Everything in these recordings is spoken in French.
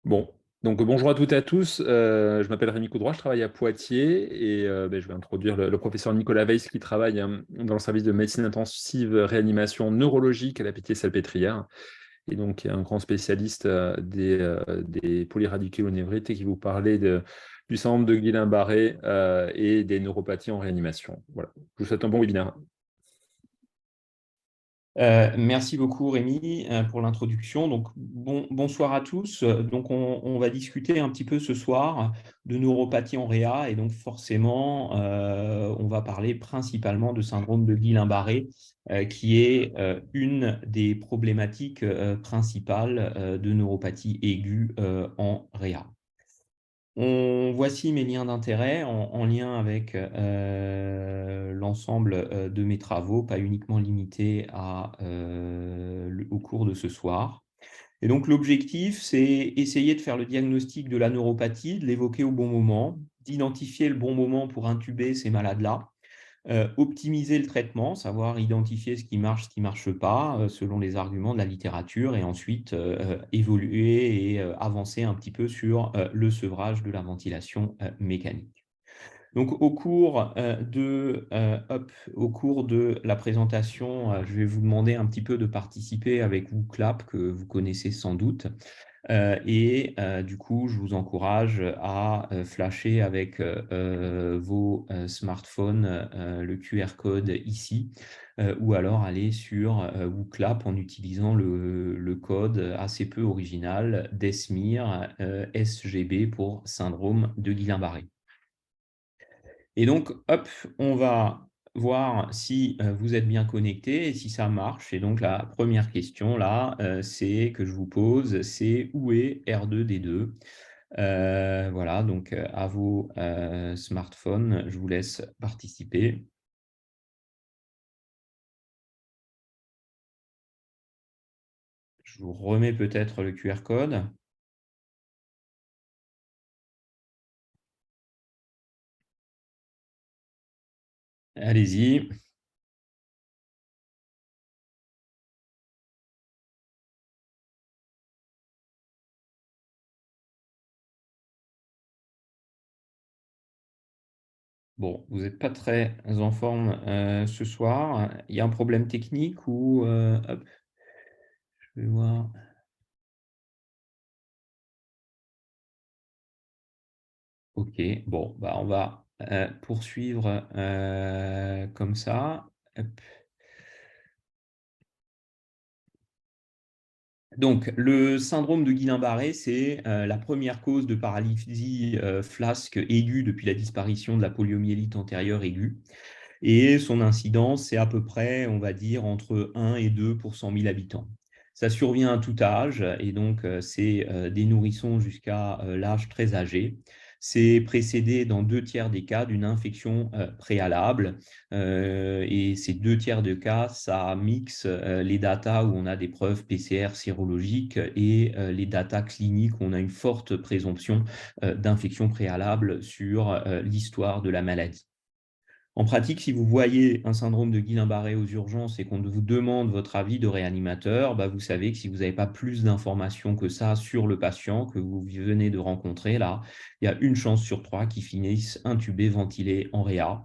Bon, donc bonjour à toutes et à tous. Je m'appelle Rémi Coudroy, je travaille à Poitiers et je vais introduire le professeur Nicolas Weiss qui travaille dans le service de médecine intensive réanimation neurologique à la Pitié-Salpêtrière et donc qui est un grand spécialiste des polyradiculanévrites et qui vous parlait du syndrome de Guillain-Barré et des neuropathies en réanimation. Voilà, je vous souhaite un bon webinaire. Merci beaucoup Rémi pour l'introduction. Donc bonsoir à tous. Donc on va discuter un petit peu ce soir de neuropathie en réa et donc forcément on va parler principalement de syndrome de Guillain-Barré qui est une des problématiques principales de neuropathie aiguë en réa. Voici mes liens d'intérêt en lien avec l'ensemble de mes travaux, pas uniquement limités au cours de ce soir. Et donc l'objectif, c'est essayer de faire le diagnostic de la neuropathie, de l'évoquer au bon moment, d'identifier le bon moment pour intuber ces malades-là, optimiser le traitement, savoir identifier ce qui marche pas, selon les arguments de la littérature, et ensuite évoluer et avancer un petit peu sur le sevrage de la ventilation mécanique. Donc au cours de la présentation, je vais vous demander un petit peu de participer avec WooClap, que vous connaissez sans doute. Du coup, je vous encourage à flasher avec vos smartphones le QR code ici, ou alors aller sur WooClap en utilisant le code assez peu original DESMIR SGB pour syndrome de Guillain-Barré. Et donc, hop, on va voir si vous êtes bien connecté et si ça marche. Et donc, la première question là, que je vous pose, c'est où est R2D2? Voilà, donc à vos smartphones, je vous laisse participer. Je vous remets peut-être le QR code. Allez-y. Bon, vous n'êtes pas très en forme ce soir. Il y a un problème technique ou hop, je vais voir. Ok, bon, bah on va poursuivre comme ça. Hop. Donc, le syndrome de Guillain-Barré, c'est la première cause de paralysie flasque aiguë depuis la disparition de la poliomyélite antérieure aiguë. Et son incidence, c'est à peu près, on va dire, entre 1 et 2 pour 100 000 habitants. Ça survient à tout âge, et donc c'est des nourrissons jusqu'à l'âge très âgé. C'est précédé dans 2 tiers des cas d'une infection préalable. Et ces 2 tiers de cas, ça mixe les datas où on a des preuves PCR sérologiques et les datas cliniques où on a une forte présomption d'infection préalable sur l'histoire de la maladie. En pratique, si vous voyez un syndrome de Guillain-Barré aux urgences et qu'on vous demande votre avis de réanimateur, bah vous savez que si vous n'avez pas plus d'informations que ça sur le patient que vous venez de rencontrer, là, il y a une chance sur 3 qui finissent intubés, ventilés en réa.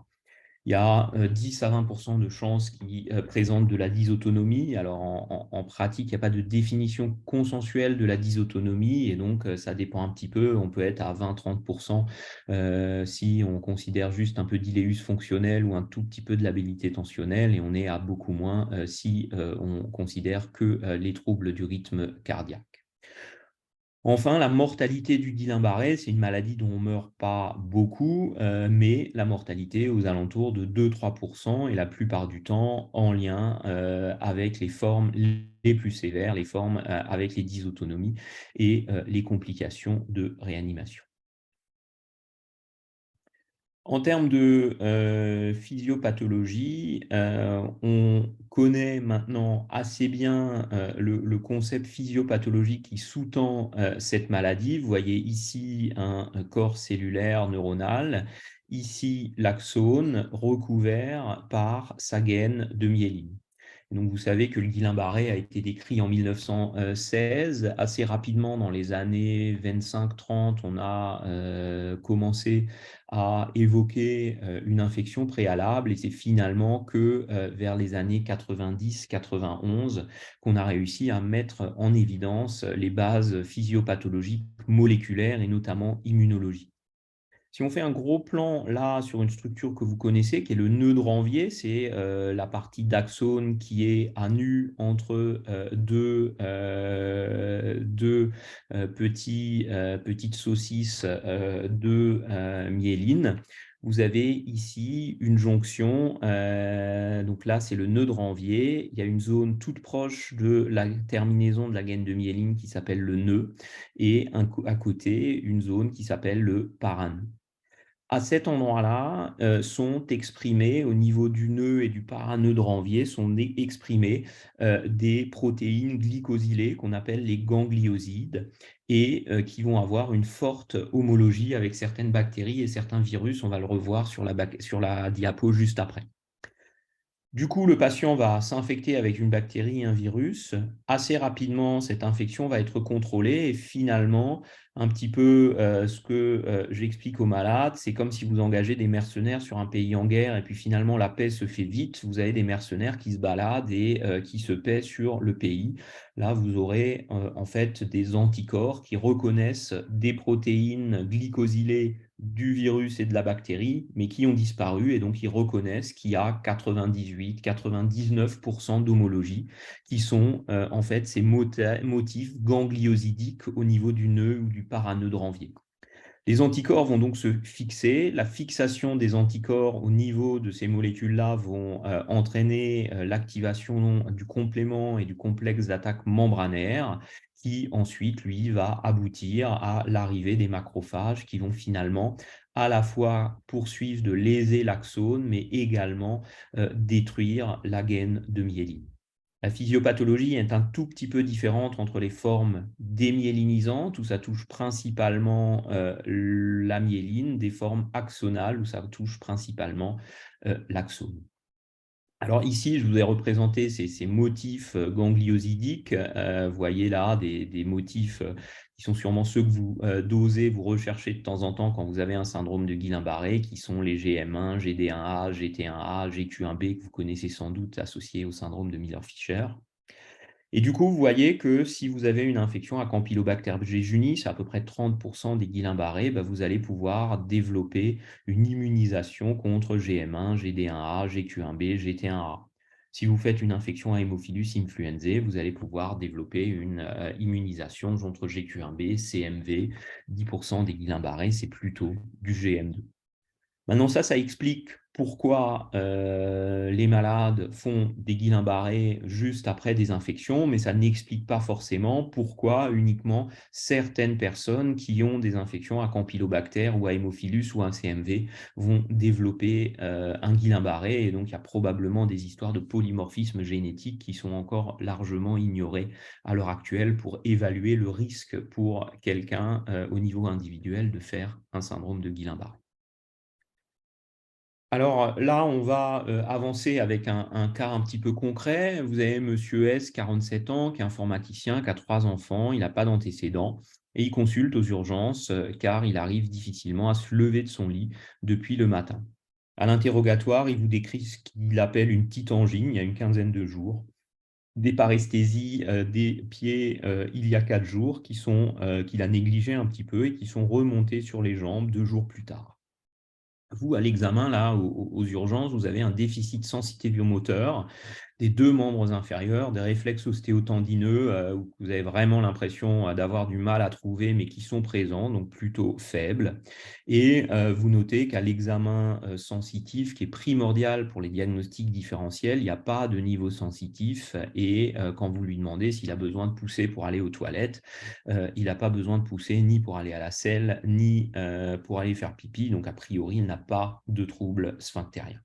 Il y a 10 à 20% de chances qui présentent de la dysautonomie. Alors, en pratique, il n'y a pas de définition consensuelle de la dysautonomie et donc ça dépend un petit peu. On peut être à 20-30% si on considère juste un peu d'iléus fonctionnel ou un tout petit peu de labilité tensionnelle et on est à beaucoup moins si on considère que les troubles du rythme cardiaque. Enfin, la mortalité du Guillain-Barré, c'est une maladie dont on ne meurt pas beaucoup, mais la mortalité est aux alentours de 2-3% et la plupart du temps en lien avec les formes les plus sévères, les formes avec les dysautonomies et les complications de réanimation. En termes de physiopathologie, on connaît maintenant assez bien le concept physiopathologique qui sous-tend cette maladie. Vous voyez ici un corps cellulaire neuronal, ici l'axone recouvert par sa gaine de myéline. Et donc, vous savez que le Guillain-Barré a été décrit en 1916. Assez rapidement, dans les années 25-30, on a commencé à évoquer une infection préalable, et c'est finalement que vers les années 90-91 qu'on a réussi à mettre en évidence les bases physiopathologiques moléculaires et notamment immunologiques. Si on fait un gros plan là sur une structure que vous connaissez, qui est le nœud de Ranvier, c'est la partie d'axone qui est à nu entre petites saucisses de myéline. Vous avez ici une jonction, donc là c'est le nœud de Ranvier, il y a une zone toute proche de la terminaison de la gaine de myéline qui s'appelle le nœud, et à côté une zone qui s'appelle le paranœud. À cet endroit-là, sont exprimés, au niveau du nœud et du paranœud de Ranvier, sont exprimées des protéines glycosylées qu'on appelle les gangliosides, et qui vont avoir une forte homologie avec certaines bactéries et certains virus. On va le revoir sur la diapo juste après. Du coup, le patient va s'infecter avec une bactérie et un virus. Assez rapidement, cette infection va être contrôlée, et finalement, un petit peu ce que j'explique aux malades, c'est comme si vous engagez des mercenaires sur un pays en guerre, et puis finalement la paix se fait vite. Vous avez des mercenaires qui se baladent et qui se paient sur le pays. Là, vous aurez en fait des anticorps qui reconnaissent des protéines glycosylées du virus et de la bactérie, mais qui ont disparu, et donc ils reconnaissent qu'il y a 98-99% d'homologie, qui sont en fait ces motifs gangliosidiques au niveau du nœud ou du paranœud de Ranvier. Les anticorps vont donc se fixer. La fixation des anticorps au niveau de ces molécules-là vont entraîner l'activation du complément et du complexe d'attaque membranaire, qui ensuite, lui, va aboutir à l'arrivée des macrophages qui vont finalement à la fois poursuivre de léser l'axone, mais également détruire la gaine de myéline. La physiopathologie est un tout petit peu différente entre les formes démyélinisantes, où ça touche principalement la myéline, des formes axonales, où ça touche principalement l'axone. Alors ici, je vous ai représenté ces motifs gangliosidiques. Vous voyez là des motifs qui sont sûrement ceux que vous dosez, vous recherchez de temps en temps quand vous avez un syndrome de Guillain-Barré, qui sont les GM1, GD1A, GT1A, GQ1B, que vous connaissez sans doute, associés au syndrome de Miller-Fisher. Et du coup, vous voyez que si vous avez une infection à Campylobacter jejuni, c'est à peu près 30% des Guillain-Barré, vous allez pouvoir développer une immunisation contre GM1, GD1A, GQ1B, GT1A. Si vous faites une infection à Haemophilus influenzae, vous allez pouvoir développer une immunisation contre GQ1B, CMV. 10% des Guillain-Barré, c'est plutôt du GM2. Maintenant, ça explique pourquoi les malades font des Guillain-Barré juste après des infections, mais ça n'explique pas forcément pourquoi uniquement certaines personnes qui ont des infections à Campylobacter ou à Haemophilus ou à un CMV vont développer un Guillain-Barré. Et donc, il y a probablement des histoires de polymorphisme génétique qui sont encore largement ignorées à l'heure actuelle pour évaluer le risque pour quelqu'un au niveau individuel de faire un syndrome de Guillain-Barré. Alors là, on va avancer avec un cas un petit peu concret. Vous avez monsieur S, 47 ans, qui est informaticien, qui a 3 enfants, il n'a pas d'antécédents, et il consulte aux urgences car il arrive difficilement à se lever de son lit depuis le matin. À l'interrogatoire, il vous décrit ce qu'il appelle une petite angine il y a une quinzaine de jours, des paresthésies des pieds il y a 4 jours qu'il a négligé un petit peu et qui sont remontées sur les jambes 2 jours plus tard. Vous, à l'examen, là, aux urgences, vous avez un déficit sensitívio-moteur des 2 membres inférieurs, des réflexes ostéotendineux où vous avez vraiment l'impression d'avoir du mal à trouver, mais qui sont présents, donc plutôt faibles. Et vous notez qu'à l'examen sensitif, qui est primordial pour les diagnostics différentiels, il n'y a pas de niveau sensitif. Et quand vous lui demandez s'il a besoin de pousser pour aller aux toilettes, il n'a pas besoin de pousser ni pour aller à la selle, ni pour aller faire pipi. Donc, a priori, il n'a pas de trouble sphinctérien.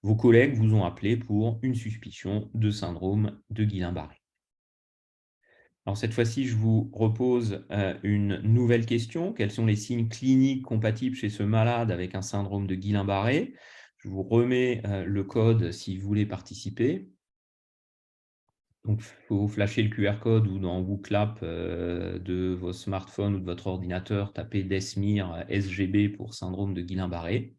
Vos collègues vous ont appelé pour une suspicion de syndrome de Guillain-Barré. Alors, cette fois-ci, je vous repose une nouvelle question. Quels sont les signes cliniques compatibles chez ce malade avec un syndrome de Guillain-Barré? Je vous remets le code si vous voulez participer. Donc, il faut flasher le QR code ou dans Google App de vos smartphones ou de votre ordinateur, taper Desmir SGB pour syndrome de Guillain-Barré.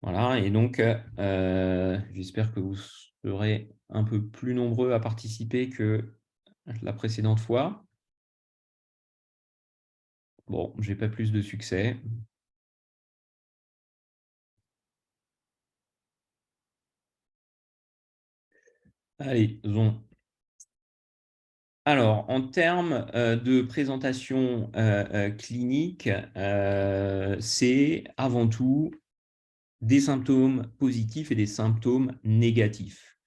Voilà, et donc, j'espère que vous serez un peu plus nombreux à participer que la précédente fois. Bon, j'ai pas plus de succès. Allez, zon. Alors, en termes de présentation clinique, c'est avant tout des symptômes positifs et des symptômes négatifs.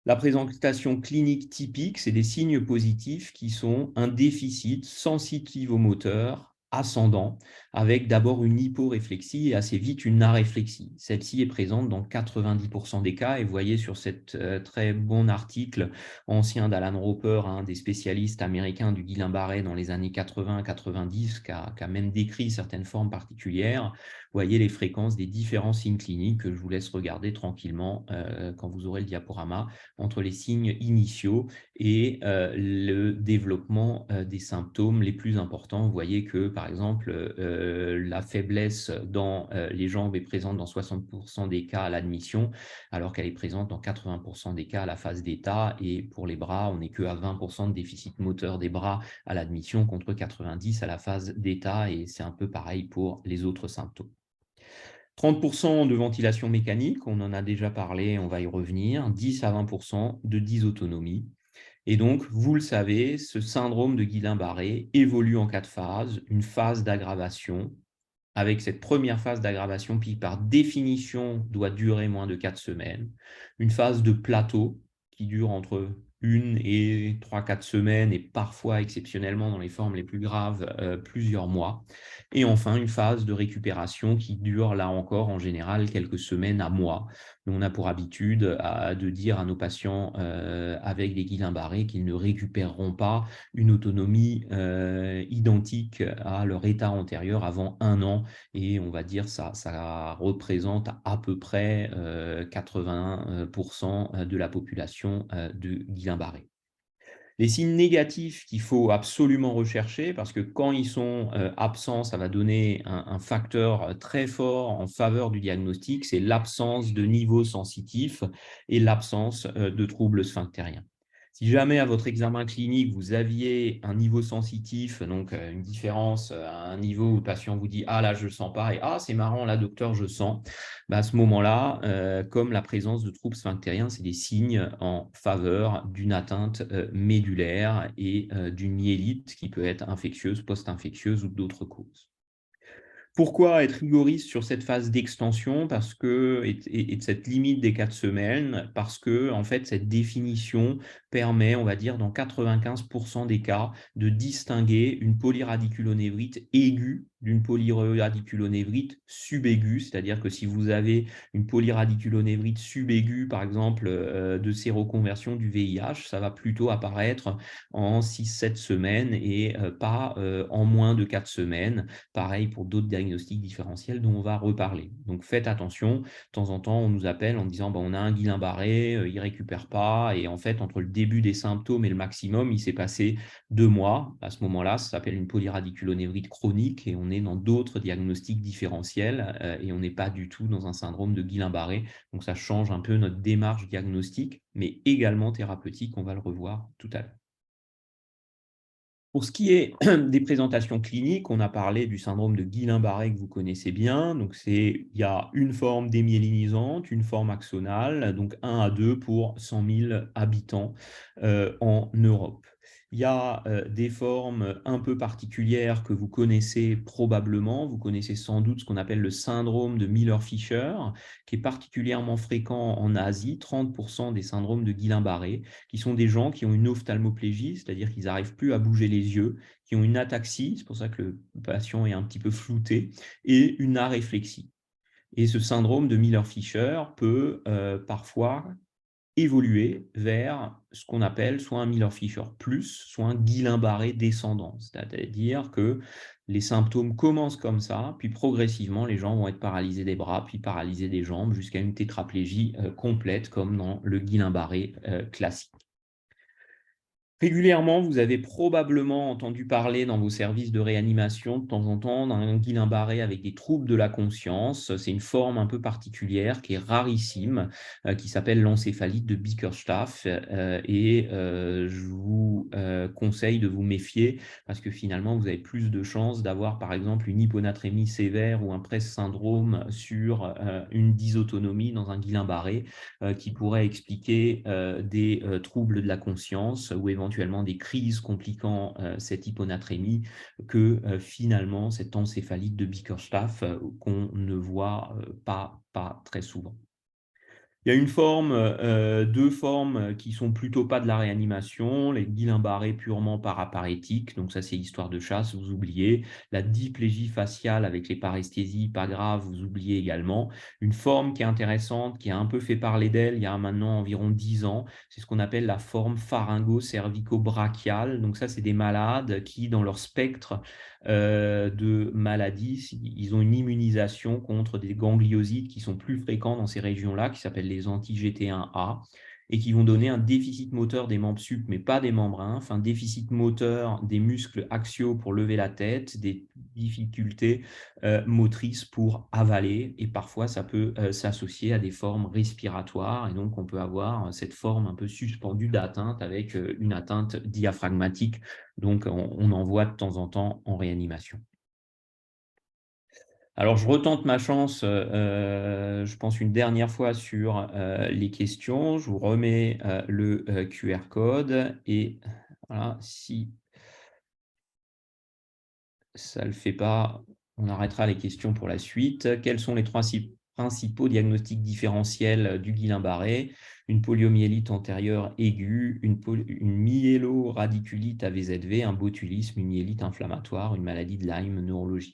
La présentation clinique typique, c'est des signes positifs qui sont un déficit sensitivo-moteur ascendant, avec d'abord une hyporéflexie et assez vite une aréflexie. Celle-ci est présente dans 90% des cas, et vous voyez sur cet très bon article ancien d'Alan Roper, un des spécialistes américains du Guillain-Barré dans les années 80-90, qui a même décrit certaines formes particulières. Vous voyez les fréquences des différents signes cliniques que je vous laisse regarder tranquillement quand vous aurez le diaporama, entre les signes initiaux et le développement des symptômes les plus importants. Vous voyez que, par exemple, la faiblesse dans les jambes est présente dans 60% des cas à l'admission, alors qu'elle est présente dans 80% des cas à la phase d'état. Et pour les bras, on n'est qu'à 20% de déficit moteur des bras à l'admission contre 90% à la phase d'état. Et c'est un peu pareil pour les autres symptômes. 30% de ventilation mécanique, on en a déjà parlé, on va y revenir, 10 à 20% de dysautonomie. Et donc, vous le savez, ce syndrome de Guillain-Barré évolue en 4 phases, une phase d'aggravation, avec cette première phase d'aggravation qui, par définition, doit durer moins de 4 semaines, une phase de plateau qui dure entre 1 et 3-4 semaines, et parfois, exceptionnellement, dans les formes les plus graves, plusieurs mois. Et enfin, une phase de récupération qui dure, là encore, en général, quelques semaines à mois. On a pour habitude de dire à nos patients avec des Guillain-Barré qu'ils ne récupéreront pas une autonomie identique à leur état antérieur avant 1 an. Et on va dire ça représente à peu près 80% de la population de Guillain-Barré. Les signes négatifs qu'il faut absolument rechercher, parce que quand ils sont absents, ça va donner un facteur très fort en faveur du diagnostic, c'est l'absence de niveau sensitif et l'absence de troubles sphinctériens. Si jamais à votre examen clinique, vous aviez un niveau sensitif, donc une différence à un niveau où le patient vous dit « Ah là, je ne sens pas » et « Ah, c'est marrant, là, docteur, je sens », à ce moment-là, comme la présence de troubles sphinctériens, c'est des signes en faveur d'une atteinte médulaire et d'une myélite qui peut être infectieuse, post-infectieuse ou d'autres causes. Pourquoi être rigoriste sur cette phase d'extension et de cette limite des 4 semaines? Parce que, en fait, cette définition permet, on va dire, dans 95% des cas, de distinguer une polyradiculonévrite aiguë d'une polyradiculonévrite subaiguë. C'est-à-dire que si vous avez une polyradiculonévrite subaiguë, par exemple, de séroconversion du VIH, ça va plutôt apparaître en 6-7 semaines et pas en moins de 4 semaines. Pareil pour d'autres diagnostics différentiels dont on va reparler. Donc faites attention, de temps en temps on nous appelle en disant on a un Guillain-Barré, il ne récupère pas, et en fait entre le début des symptômes et le maximum, il s'est passé 2 mois. À ce moment-là, ça s'appelle une polyradiculonévrite chronique et on est dans d'autres diagnostics différentiels et on n'est pas du tout dans un syndrome de Guillain-Barré. Donc ça change un peu notre démarche diagnostique, mais également thérapeutique, on va le revoir tout à l'heure. Pour ce qui est des présentations cliniques, on a parlé du syndrome de Guillain-Barré que vous connaissez bien. Donc, il y a une forme démyélinisante, une forme axonale, donc 1 à 2 pour 100 000 habitants en Europe. Il y a des formes un peu particulières que vous connaissez probablement. Vous connaissez sans doute ce qu'on appelle le syndrome de Miller-Fisher, qui est particulièrement fréquent en Asie, 30% des syndromes de Guillain-Barré, qui sont des gens qui ont une ophtalmoplégie, c'est-à-dire qu'ils n'arrivent plus à bouger les yeux, qui ont une ataxie, c'est pour ça que le patient est un petit peu flouté, et une aréflexie. Et ce syndrome de Miller-Fisher peut parfois évoluer vers ce qu'on appelle soit un Miller-Fisher plus, soit un Guillain-Barré descendant. C'est-à-dire que les symptômes commencent comme ça, puis progressivement, les gens vont être paralysés des bras, puis paralysés des jambes, jusqu'à une tétraplégie complète, comme dans le Guillain-Barré classique. Régulièrement, vous avez probablement entendu parler dans vos services de réanimation de temps en temps d'un Guillain-Barré avec des troubles de la conscience. C'est une forme un peu particulière qui est rarissime, qui s'appelle l'encéphalite de Bickerstaff. Je vous conseille de vous méfier parce que finalement, vous avez plus de chances d'avoir par exemple une hyponatrémie sévère ou un Press syndrome sur une dysautonomie dans un Guillain-Barré qui pourrait expliquer des troubles de la conscience ou éventuellement des crises compliquant cette hyponatrémie que finalement cette encéphalite de Bickerstaff qu'on ne voit pas très souvent. Il y a une forme, deux formes qui sont plutôt pas de la réanimation, les Guillain-Barré purement paraparétiques, donc ça c'est histoire de chasse, vous oubliez. La diplégie faciale avec les paresthésies, pas grave, vous oubliez également. Une forme qui est intéressante, qui a un peu fait parler d'elle il y a maintenant environ 10 ans, c'est ce qu'on appelle la forme pharyngo-cervico-brachiale. Donc ça c'est des malades qui dans leur spectre de maladies, ils ont une immunisation contre des gangliosides qui sont plus fréquents dans ces régions-là, qui s'appellent les anti-GT1A, et qui vont donner un déficit moteur des membres sup, mais pas des membres inf, un déficit moteur des muscles axiaux pour lever la tête, des difficultés motrices pour avaler, et parfois ça peut s'associer à des formes respiratoires, et donc on peut avoir cette forme un peu suspendue d'atteinte avec une atteinte diaphragmatique. Donc, on en voit de temps en temps en réanimation. Alors, je retente ma chance, je pense une dernière fois sur les questions. Je vous remets le QR code et voilà, si ça ne le fait pas, on arrêtera les questions pour la suite. Quels sont les principaux diagnostics différentiels du Guillain-Barré? Une poliomyélite antérieure aiguë, une myéloradiculite AVZV, un botulisme, une myélite inflammatoire, une maladie de Lyme neurologique.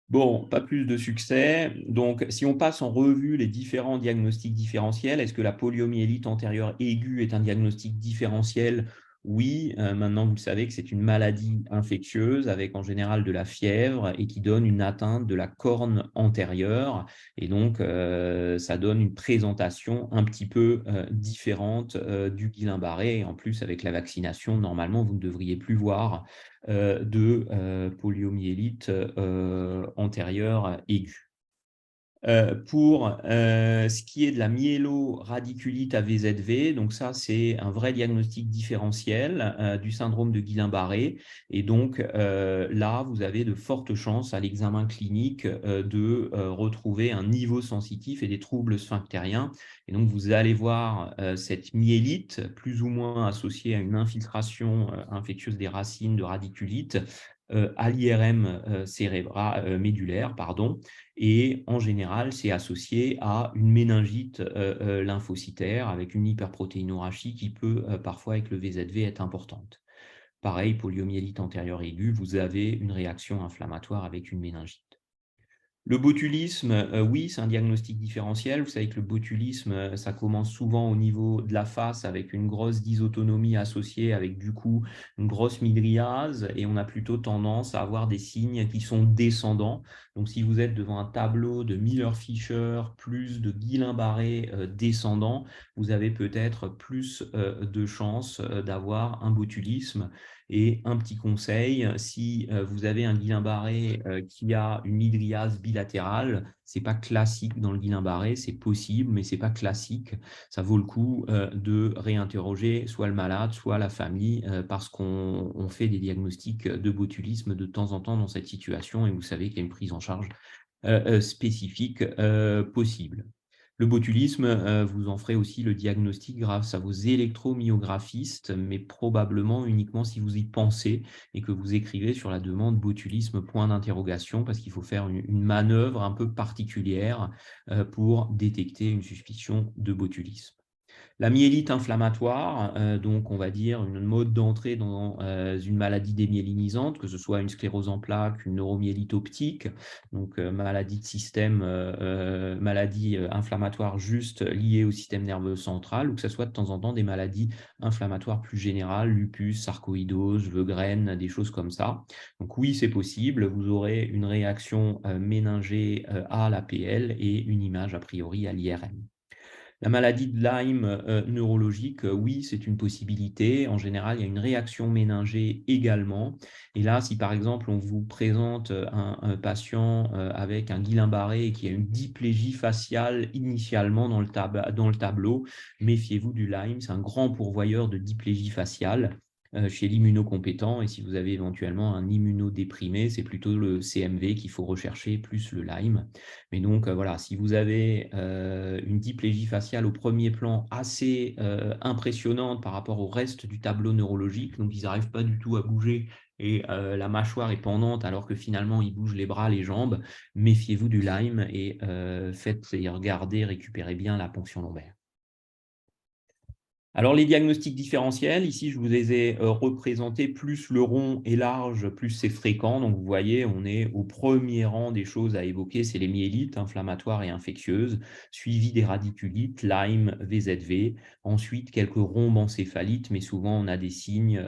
Bon, pas plus de succès. Donc, si on passe en revue les différents diagnostics différentiels, est-ce que la poliomyélite antérieure aiguë est un diagnostic différentiel? Oui, maintenant vous le savez que c'est une maladie infectieuse avec en général de la fièvre et qui donne une atteinte de la corne antérieure. Et donc, ça donne une présentation un petit peu différente du Guillain-Barré. Et en plus, avec la vaccination, normalement, vous ne devriez plus voir de poliomyélite antérieure aiguë. Pour ce qui est de la myéloradiculite AVZV, donc ça c'est un vrai diagnostic différentiel du syndrome de Guillain-Barré et donc là vous avez de fortes chances à l'examen clinique de retrouver un niveau sensitif et des troubles sphinctériens et donc vous allez voir cette myélite plus ou moins associée à une infiltration infectieuse des racines de radiculite à l'IRM médulaire, pardon. Et en général, c'est associé à une méningite lymphocytaire avec une hyperprotéinorachie qui peut parfois, avec le VZV, être importante. Pareil, poliomyélite antérieure aiguë, vous avez une réaction inflammatoire avec une méningite. Le botulisme, oui, c'est un diagnostic différentiel. Vous savez que le botulisme, ça commence souvent au niveau de la face avec une grosse dysautonomie associée avec du coup une grosse mydriase et on a plutôt tendance à avoir des signes qui sont descendants. Donc, si vous êtes devant un tableau de Miller-Fisher plus de Guillain-Barré descendant, vous avez peut-être plus de chances d'avoir un botulisme. Et un petit conseil, si vous avez un Guillain-Barré qui a une mydriase bilatérale, ce n'est pas classique dans le Guillain-Barré, c'est possible, mais ce n'est pas classique. Ça vaut le coup de réinterroger soit le malade, soit la famille, parce qu'on fait des diagnostics de botulisme de temps en temps dans cette situation, et vous savez qu'il y a une prise en charge spécifique possible. Le botulisme, vous en ferez aussi le diagnostic grâce à vos électromyographistes, mais probablement uniquement si vous y pensez et que vous écrivez sur la demande botulisme point d'interrogation parce qu'il faut faire une manœuvre un peu particulière pour détecter une suspicion de botulisme. La myélite inflammatoire, donc on va dire une mode d'entrée dans une maladie démyélinisante, que ce soit une sclérose en plaques, une neuromyélite optique, donc maladie de système, maladie inflammatoire juste liée au système nerveux central, ou que ce soit de temps en temps des maladies inflammatoires plus générales, lupus, sarcoïdose, Sjögren, des choses comme ça. Donc oui, c'est possible, vous aurez une réaction méningée à l'APL et une image a priori à l'IRM. La maladie de Lyme neurologique, oui, c'est une possibilité. En général, il y a une réaction méningée également. Et là, si par exemple, on vous présente un patient avec un Guillain-Barré et qui a une diplégie faciale initialement dans le tableau, méfiez-vous du Lyme. C'est un grand pourvoyeur de diplégie faciale chez l'immunocompétent. Et si vous avez éventuellement un immunodéprimé, c'est plutôt le CMV qu'il faut rechercher, plus le Lyme. Mais donc, voilà, si vous avez une diplégie faciale au premier plan assez impressionnante par rapport au reste du tableau neurologique, donc ils n'arrivent pas du tout à bouger et la mâchoire est pendante alors que finalement ils bougent les bras, les jambes, méfiez-vous du Lyme et faites et regardez, récupérez bien la ponction lombaire. Alors, les diagnostics différentiels, ici, je vous les ai représentés. Plus le rond est large, plus c'est fréquent. Donc, vous voyez, on est au premier rang des choses à évoquer. C'est les myélites inflammatoires et infectieuses, suivi des radiculites, Lyme, VZV. Ensuite, quelques rhombencéphalites, mais souvent, on a des signes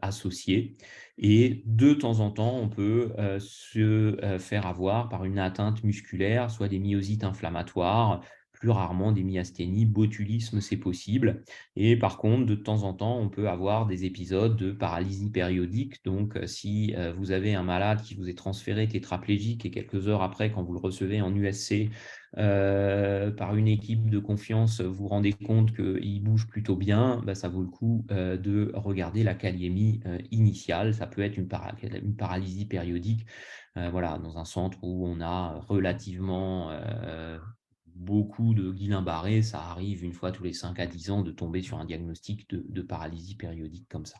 associés. Et de temps en temps, on peut se faire avoir par une atteinte musculaire, soit des myosites inflammatoires, plus rarement des myasthénies, botulisme, c'est possible. Et par contre, de temps en temps, on peut avoir des épisodes de paralysie périodique. Donc, si vous avez un malade qui vous est transféré tétraplégique et quelques heures après, quand vous le recevez en USC par une équipe de confiance, vous vous rendez compte qu'il bouge plutôt bien, bah, ça vaut le coup de regarder la kaliémie initiale. Ça peut être une paralysie périodique, voilà, dans un centre où on a relativement beaucoup de Guillain-Barré, ça arrive une fois tous les 5 à 10 ans de tomber sur un diagnostic de paralysie périodique comme ça.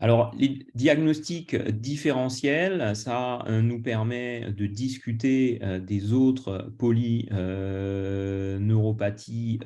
Alors, les diagnostics différentiels, ça nous permet de discuter des autres polyneuropathies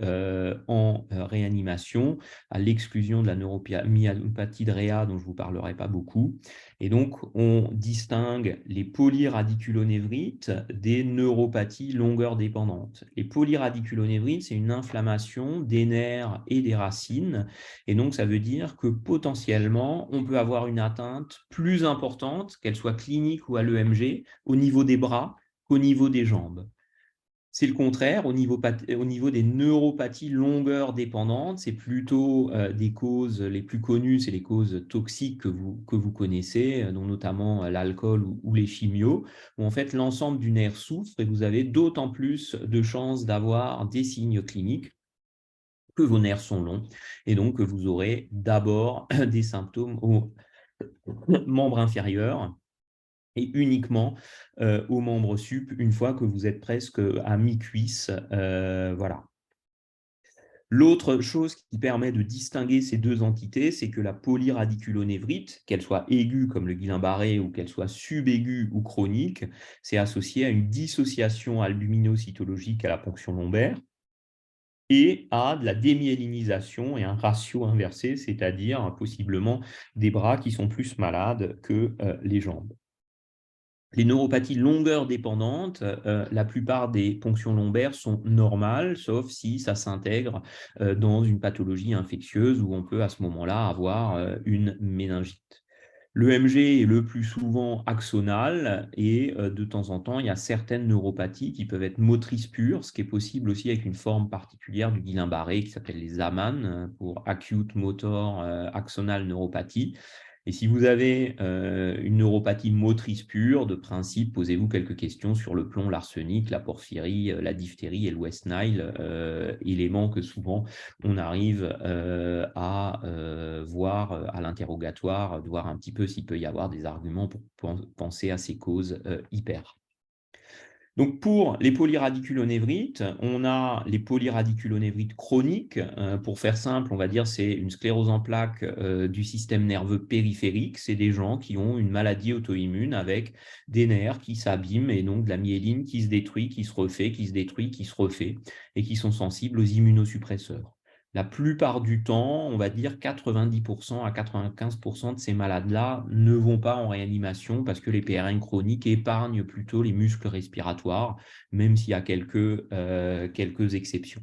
en réanimation, à l'exclusion de la neuropathy de Réa, dont je ne vous parlerai pas beaucoup. Et donc, on distingue les polyradiculonévrites des neuropathies longueur dépendante. Les polyradiculonévrites, c'est une inflammation des nerfs et des racines. Et donc, ça veut dire que potentiellement, on peut avoir une atteinte plus importante, qu'elle soit clinique ou à l'EMG, au niveau des bras qu'au niveau des jambes. C'est le contraire, au niveau des neuropathies longueur dépendantes, c'est plutôt des causes les plus connues, c'est les causes toxiques que vous connaissez, dont notamment l'alcool ou les chimios, où en fait l'ensemble du nerf souffre et vous avez d'autant plus de chances d'avoir des signes cliniques que vos nerfs sont longs et donc que vous aurez d'abord des symptômes aux membres inférieurs et uniquement aux membres sup une fois que vous êtes presque à mi-cuisse. Voilà. L'autre chose qui permet de distinguer ces deux entités, c'est que la polyradiculonévrite, qu'elle soit aiguë comme le Guillain-Barré ou qu'elle soit subaiguë ou chronique, c'est associé à une dissociation albuminocytologique à la ponction lombaire et à de la démyélinisation et un ratio inversé, c'est-à-dire possiblement des bras qui sont plus malades que les jambes. Les neuropathies longueur dépendantes, la plupart des ponctions lombaires sont normales, sauf si ça s'intègre dans une pathologie infectieuse où on peut à ce moment-là avoir une méningite. L'EMG est le plus souvent axonal et de temps en temps, il y a certaines neuropathies qui peuvent être motrices pures, ce qui est possible aussi avec une forme particulière du Guillain-Barré qui s'appelle les AMAN pour Acute Motor Axonal Neuropathie. Et si vous avez une neuropathie motrice pure, de principe, posez-vous quelques questions sur le plomb, l'arsenic, la porphyrie, la diphtérie et le West Nile, éléments que souvent on arrive à voir à l'interrogatoire, de voir un petit peu s'il peut y avoir des arguments pour penser à ces causes hyper. Donc, pour les polyradiculonévrites, on a les polyradiculonévrites chroniques. Pour faire simple, on va dire c'est une sclérose en plaques du système nerveux périphérique. C'est des gens qui ont une maladie auto-immune avec des nerfs qui s'abîment et donc de la myéline qui se détruit, qui se refait, qui se détruit, qui se refait et qui sont sensibles aux immunosuppresseurs. La plupart du temps, on va dire 90% à 95% de ces malades-là ne vont pas en réanimation parce que les PRN chroniques épargnent plutôt les muscles respiratoires, même s'il y a quelques exceptions.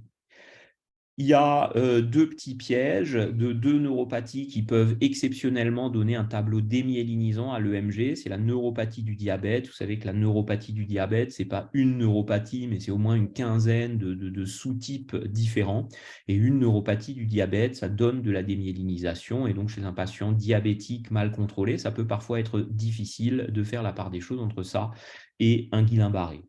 Il y a deux petits pièges de deux neuropathies qui peuvent exceptionnellement donner un tableau démyélinisant à l'EMG. C'est la neuropathie du diabète. Vous savez que la neuropathie du diabète, ce n'est pas une neuropathie, mais c'est au moins une quinzaine de sous-types différents. Et une neuropathie du diabète, ça donne de la démyélinisation. Et donc, chez un patient diabétique mal contrôlé, ça peut parfois être difficile de faire la part des choses entre ça et un Guillain-Barré.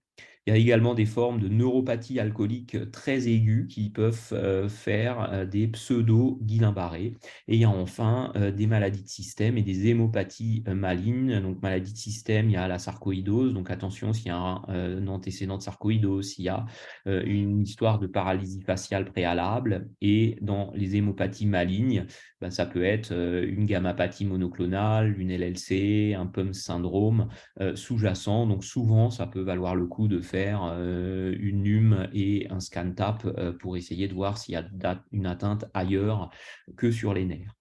Il y a également des formes de neuropathie alcoolique très aiguës qui peuvent faire des pseudo-Guillain-Barré. Et il y a enfin des maladies de système et des hémopathies malignes. Donc, maladie de système, il y a la sarcoïdose. Donc, attention, s'il y a un antécédent de sarcoïdose, s'il y a une histoire de paralysie faciale préalable. Et dans les hémopathies malignes, ben, ça peut être une gammapathie monoclonale, une LLC, un PUM syndrome sous-jacent. Donc souvent, ça peut valoir le coup de faire une NUM et un scan TAP pour essayer de voir s'il y a une atteinte ailleurs que sur les nerfs.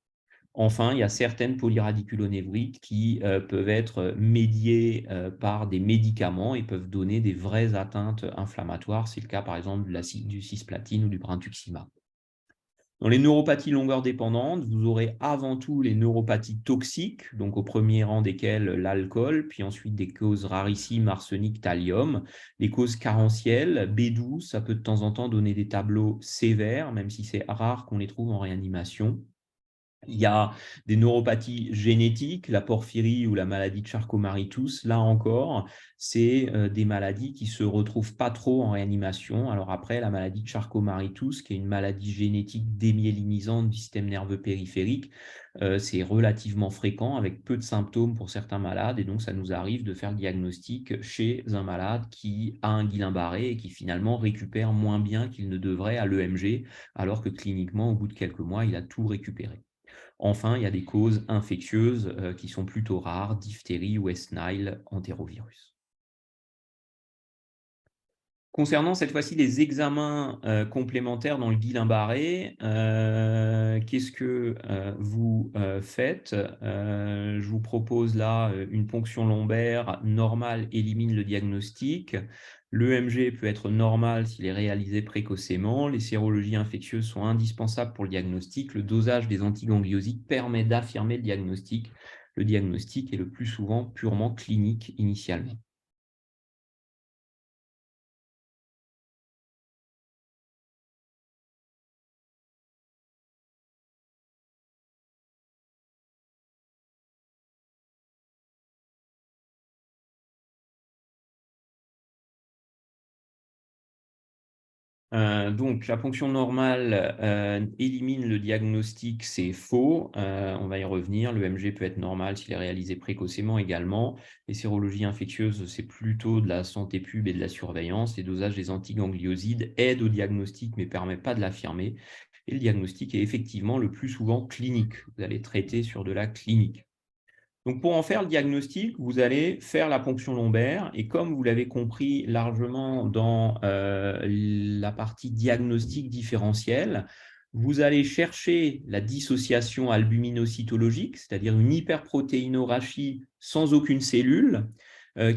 Enfin, il y a certaines polyradiculonévrites qui peuvent être médiées par des médicaments et peuvent donner des vraies atteintes inflammatoires. C'est le cas, par exemple, du cisplatine ou du brintuximab. Dans les neuropathies longueur dépendantes, vous aurez avant tout les neuropathies toxiques, donc au premier rang desquelles l'alcool, puis ensuite des causes rarissimes, arsenic, thallium. Les causes carentielles, B12, ça peut de temps en temps donner des tableaux sévères, même si c'est rare qu'on les trouve en réanimation. Il y a des neuropathies génétiques, la porphyrie ou la maladie de Charcot-Marie-Tooth. Là encore, c'est des maladies qui ne se retrouvent pas trop en réanimation. Alors après, la maladie de Charcot-Marie-Tooth, qui est une maladie génétique démyélinisante du système nerveux périphérique, c'est relativement fréquent avec peu de symptômes pour certains malades. Et donc, ça nous arrive de faire le diagnostic chez un malade qui a un Guillain-Barré et qui finalement récupère moins bien qu'il ne devrait à l'EMG, alors que cliniquement, au bout de quelques mois, il a tout récupéré. Enfin, il y a des causes infectieuses qui sont plutôt rares, diphtérie, West Nile, entérovirus. Concernant cette fois-ci les examens complémentaires dans le Guillain-Barré, qu'est-ce que vous faites? Je vous propose là une ponction lombaire normale élimine le diagnostic. L'EMG peut être normal s'il est réalisé précocement. Les sérologies infectieuses sont indispensables pour le diagnostic. Le dosage des antigangliosides permet d'affirmer le diagnostic. Le diagnostic est le plus souvent purement clinique initialement. Donc, la ponction normale élimine le diagnostic, c'est faux. On va y revenir. L'EMG peut être normal s'il est réalisé précocement également. Les sérologies infectieuses, c'est plutôt de la santé pub et de la surveillance. Les dosages des antigangliosides aident au diagnostic, mais ne permettent pas de l'affirmer. Et le diagnostic est effectivement le plus souvent clinique. Vous allez traiter sur de la clinique. Donc, pour en faire le diagnostic, vous allez faire la ponction lombaire et comme vous l'avez compris largement dans la partie diagnostic différentiel, vous allez chercher la dissociation albuminocytologique, c'est-à-dire une hyperprotéinorachie sans aucune cellule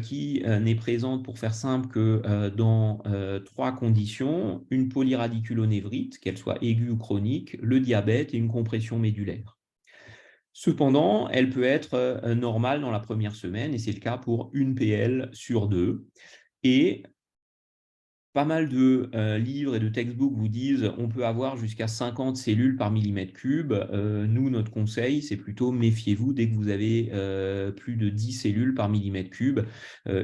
qui n'est présente, pour faire simple, que dans trois conditions, une polyradiculonévrite, qu'elle soit aiguë ou chronique, le diabète et une compression médulaire. Cependant, elle peut être normale dans la première semaine, et c'est le cas pour une PL sur 2. Et pas mal de livres et de textbooks vous disent on peut avoir jusqu'à 50 cellules par millimètre cube. Nous, notre conseil, c'est plutôt méfiez-vous dès que vous avez plus de 10 cellules par millimètre cube.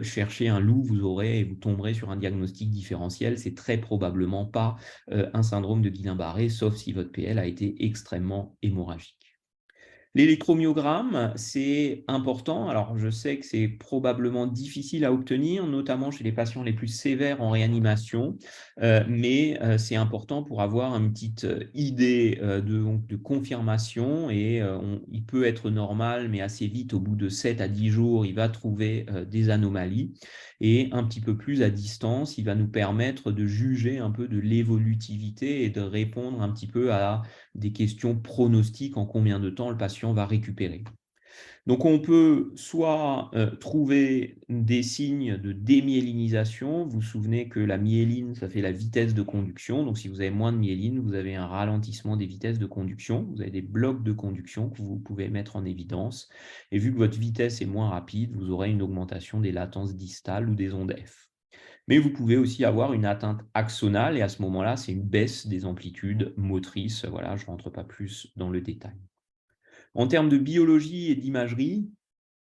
Cherchez un loup, vous aurez et vous tomberez sur un diagnostic différentiel. C'est très probablement pas un syndrome de Guillain-Barré, sauf si votre PL a été extrêmement hémorragique. L'électromyogramme, c'est important. Alors, je sais que c'est probablement difficile à obtenir, notamment chez les patients les plus sévères en réanimation, mais c'est important pour avoir une petite idée donc, de confirmation et il peut être normal, mais assez vite, au bout de 7 à 10 jours, il va trouver des anomalies et un petit peu plus à distance, il va nous permettre de juger un peu de l'évolutivité et de répondre un petit peu à des questions pronostiques en combien de temps le patient va récupérer. Donc on peut soit trouver des signes de démyélinisation. Vous vous souvenez que la myéline, ça fait la vitesse de conduction. Donc si vous avez moins de myéline, vous avez un ralentissement des vitesses de conduction. Vous avez des blocs de conduction que vous pouvez mettre en évidence. Et vu que votre vitesse est moins rapide, vous aurez une augmentation des latences distales ou des ondes F. Mais vous pouvez aussi avoir une atteinte axonale et à ce moment-là, c'est une baisse des amplitudes motrices. Voilà, je ne rentre pas plus dans le détail. En termes de biologie et d'imagerie,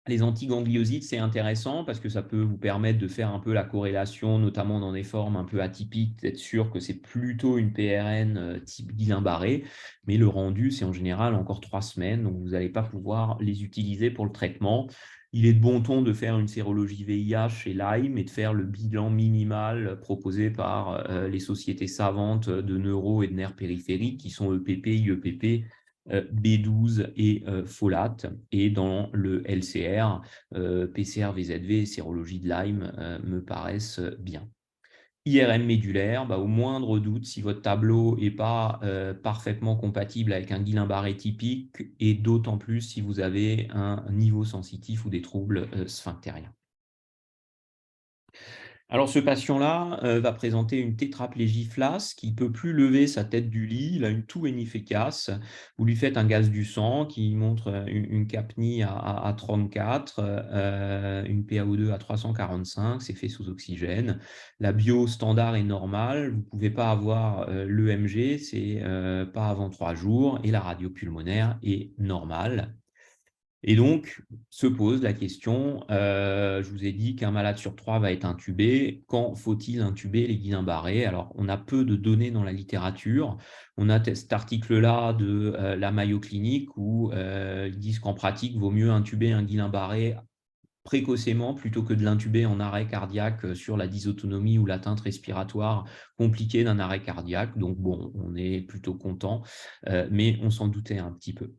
les antigangliosides, c'est intéressant parce que ça peut vous permettre de faire un peu la corrélation, notamment dans des formes un peu atypiques, d'être sûr que c'est plutôt une PRN type Guillain-Barré, mais le rendu, c'est en général encore 3 semaines, donc vous n'allez pas pouvoir les utiliser pour le traitement. Il est de bon ton de faire une sérologie VIH et Lyme et de faire le bilan minimal proposé par les sociétés savantes de neuro et de nerfs périphériques qui sont EPP, IEPP, B12 et folate. Et dans le LCR, PCR, VZV et sérologie de Lyme me paraissent bien. IRM médulaire, au moindre doute, si votre tableau n'est pas parfaitement compatible avec un Guillain-Barré typique, et d'autant plus si vous avez un niveau sensitif ou des troubles sphinctériens. Alors, ce patient-là va présenter une tétraplégie flasque, qui ne peut plus lever sa tête du lit, il a une toux inefficace. Vous lui faites un gaz du sang qui montre une capnie à 34, une PaO2 à 345, c'est fait sous oxygène. La bio standard est normale, vous ne pouvez pas avoir l'EMG, c'est pas avant 3 jours, et la radio pulmonaire est normale. Et donc, se pose la question, je vous ai dit qu'un malade sur 3 va être intubé. Quand faut-il intuber les Guillain-Barré? Alors, on a peu de données dans la littérature. On a cet article-là de la Mayo Clinique où ils disent qu'en pratique, il vaut mieux intuber un Guillain-Barré précocement plutôt que de l'intuber en arrêt cardiaque sur la dysautonomie ou l'atteinte respiratoire compliquée d'un arrêt cardiaque. Donc, bon, on est plutôt content, mais on s'en doutait un petit peu.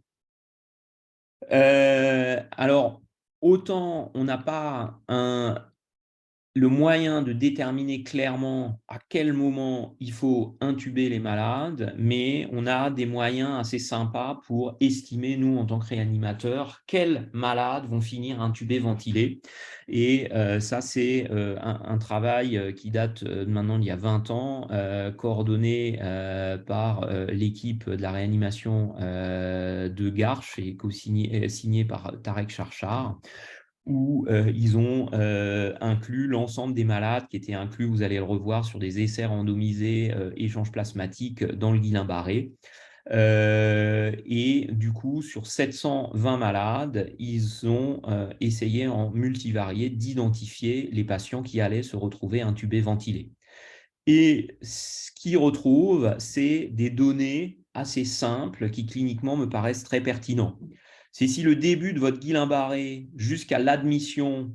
Alors, autant on n'a pas le moyen de déterminer clairement à quel moment il faut intuber les malades, mais on a des moyens assez sympas pour estimer, nous, en tant que réanimateurs, quels malades vont finir intubés, ventilés. Et ça, c'est un travail qui date maintenant d'il y a 20 ans, coordonné par l'équipe de la réanimation de Garches et signé par Tarek Charchar, où ils ont inclus l'ensemble des malades qui étaient inclus, vous allez le revoir, sur des essais randomisés échanges plasmatiques dans le Guillain-Barré. Et du coup, sur 720 malades, ils ont essayé en multivarié d'identifier les patients qui allaient se retrouver intubés, ventilés. Et ce qu'ils retrouvent, c'est des données assez simples qui cliniquement me paraissent très pertinents. C'est si le début de votre Guillain-Barré jusqu'à l'admission